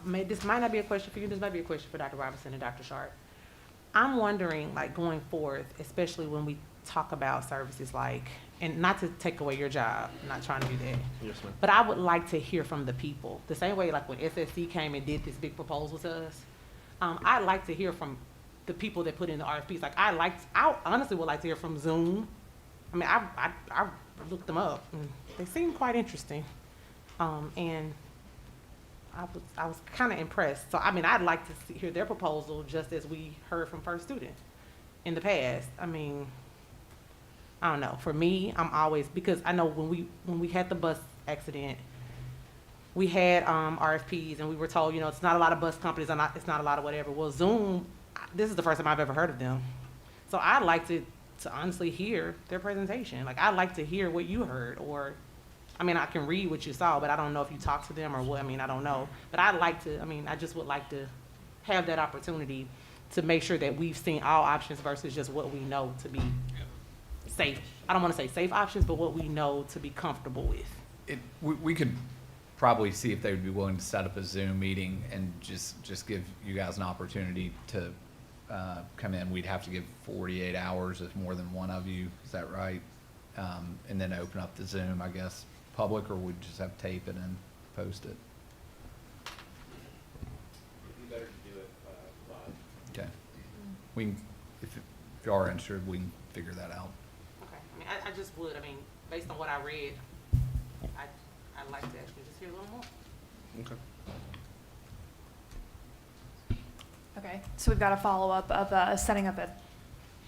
This might not be a question for you, this might be a question for Dr. Robinson and Dr. Sharp. I'm wondering, like, going forth, especially when we talk about services like, and not to take away your job, I'm not trying to do that. Yes, ma'am. But I would like to hear from the people. The same way like when SSC came and did this big proposal to us, I'd like to hear from the people that put in the RFPs. Like I honestly would like to hear from Zoom. I mean, I looked them up and they seem quite interesting. And I was kind of impressed. So, I mean, I'd like to hear their proposal just as we heard from First Student in the past. I mean, I don't know. For me, I'm always, because I know when we had the bus accident, we had RFPs and we were told, it's not a lot of bus companies, it's not a lot of whatever. Well, Zoom, this is the first time I've ever heard of them. So I'd like to honestly hear their presentation. Like, I'd like to hear what you heard, or I mean, I can read what you saw, but I don't know if you talked to them or what. I mean, I don't know. But I just would like to have that opportunity to make sure that we've seen all options versus just what we know to be safe. I don't want to say safe options, but what we know to be comfortable with. We could probably see if they would be willing to set up a Zoom meeting and just give you guys an opportunity to come in. We'd have to give 48 hours if more than one of you. Is that right? And then open up the Zoom, I guess, public, or we'd just have to tape it and post it. It'd be better to do it live. Okay. We can, if you are interested, we can figure that out. Okay. I mean, I just would. I mean, based on what I read, I'd like to actually just hear a little more. Okay. Okay. So we've got a follow-up of setting up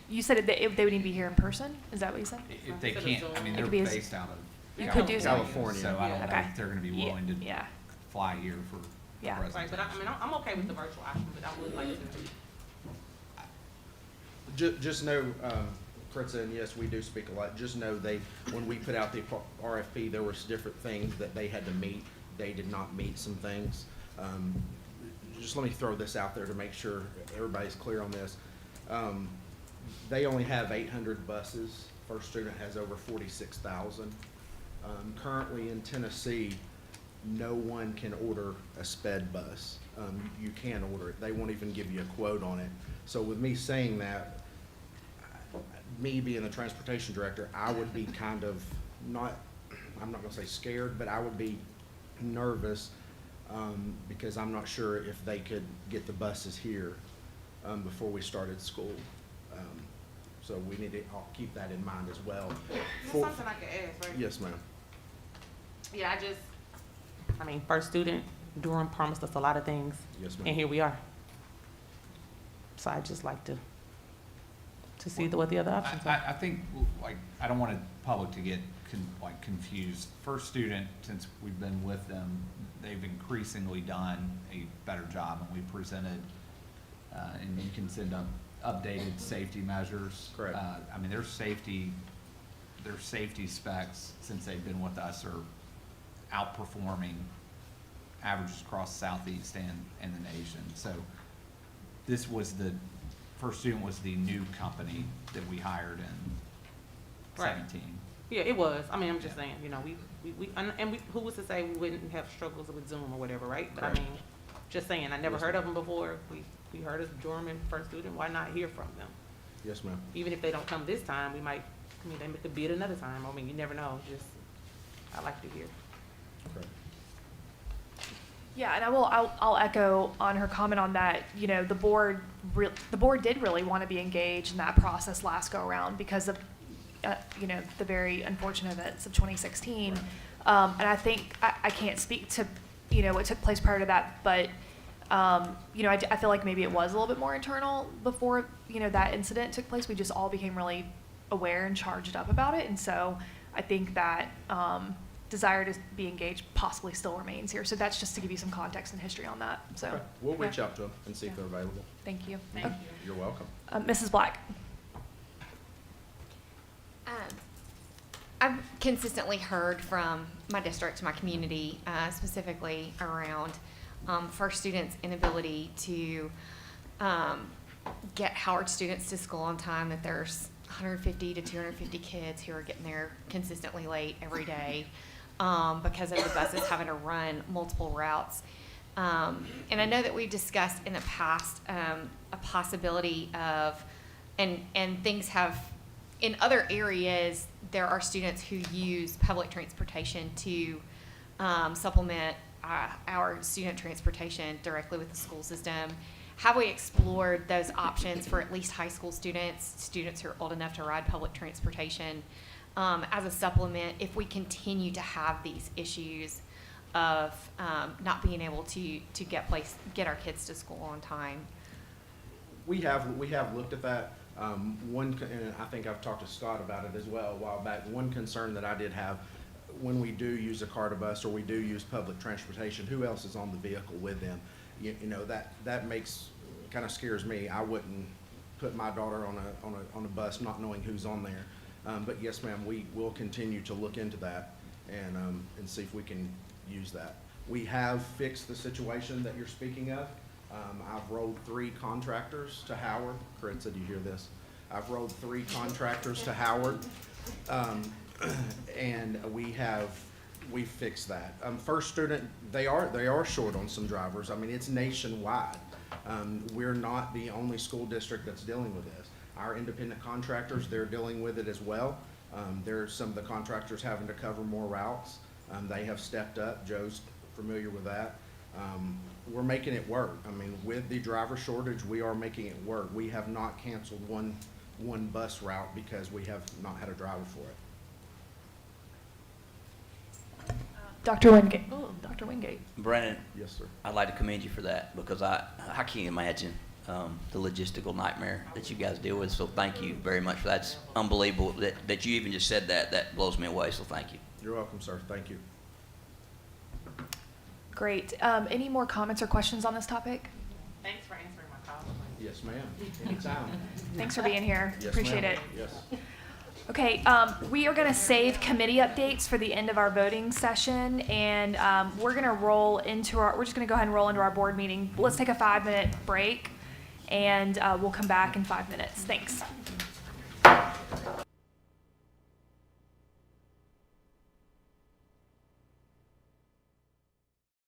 you said they would need to be here in person? Is that what you said? If they can't, I mean, they're based out of You could do Zoom. California. So I don't know Okay. if they're gonna be willing to Yeah. fly here for Yeah. the Right, presentation. but I mean, I'm okay with the virtual option, but I would like to. Just know, Fritza, and yes, we do speak a lot. Just know when we put out the RFP, there was different things that they had to meet. They did not meet some things. Just let me throw this out there to make sure everybody's clear on this. They only have 800 buses. First Student has over 46,000. Currently in Tennessee, no one can order a sped bus. You can order it. They won't even give you a quote on it. So with me saying that, me being the transportation director, I would be kind of I'm not gonna say scared, but I would be nervous because I'm not sure if they could get the buses here before we started school. So we need to keep that in mind as well. Is this something I could ask, right? Yes, ma'am. Yeah, I mean, First Student, Durham promised us a lot of things. Yes, ma'am. And here we are. So I'd just like to see what the other options are. I think, like, I don't want the public to get confused. First Student, since we've been with them, they've increasingly done a better job, and we presented, and you can send up updated safety measures. Correct. I mean, their safety specs, since they've been with us, are outperforming averages across Southeast and the nation. So this was First Student was the new company that we hired in Right. 17. Yeah, it was. I mean, I'm just saying, we who was to say we wouldn't have struggles with Zoom or whatever, right? But I Correct. mean, Just saying, I never heard of them before. We heard of Jorman, first student, why not hear from them? Yes, ma'am. Even if they don't come this time, we might, they could be it another time. I mean, you never know, just, I like to hear. Okay. Yeah, and I'll echo on her comment on that. You know, the board did really want to be engaged in that process last go around because of, you know, the very unfortunate events of 2016. And I think I can't speak to, you know, what took place prior to that, but you know, I feel like maybe it was a little bit more internal before, you know, that incident took place. We just all became really aware and charged up about it, and so I think that desire to be engaged possibly still remains here. So that's just to give you some context and history on that. So Okay. We'll reach yeah. out to them and see if they're available. Thank you. You're welcome. Mrs. Black. I've consistently heard from my district, my community, specifically around first students' inability to get Howard students to school on time, that there's 150 to 250 kids who are getting there consistently late every day because of the buses having to run multiple routes. And I know that we've discussed in the past a possibility of, and things have, in other areas, there are students who use public transportation to supplement our student transportation directly with the school system. Have we explored those options for at least high school students who are old enough to ride public transportation as a supplement if we continue to have these issues of not being able to get our kids to school on time? We have looked at that. And I think I've talked to Scott about it as well a while back. One concern that I did have, when we do use a car to bus or we do use public transportation, who else is on the vehicle with them? You know, that makes, kind of scares me. I wouldn't put my daughter on a bus not knowing who's on there. But yes, ma'am, we will continue to look into that and see if we can use that. We have fixed the situation that you're speaking of. I've rolled 3 contractors to Howard. Caritza, do you hear this? I've rolled 3 contractors to Howard, and we fixed that. First student, they are short on some drivers. I mean, it's nationwide. We're not the only school district that's dealing with this. Our independent contractors, they're dealing with it as well. There's some of the contractors having to cover more routes. They have stepped up. Joe's familiar with that. We're making it work. I mean, with the driver shortage, we are making it work. We have not canceled one bus route because we have not had a driver for it. Dr. Wingate. Oh, Dr. Wingate. Brandon. Yes, sir. I'd like to commend you for that because I can't imagine the logistical nightmare that you guys deal with. So thank you very much for that. It's unbelievable that you even just said that. That blows me away. So thank you. You're welcome, sir. Thank you. Great. Any more comments or questions on this topic? Thanks for answering my call. Yes, ma'am. Anytime. Thanks for being here. Yes, Appreciate ma'am. it. Yes. Okay, we are going to save committee updates for the end of our voting session, and we're just going to go ahead and roll into our board meeting. Let's take a 5-minute break, and we'll come back in 5 minutes. Thanks.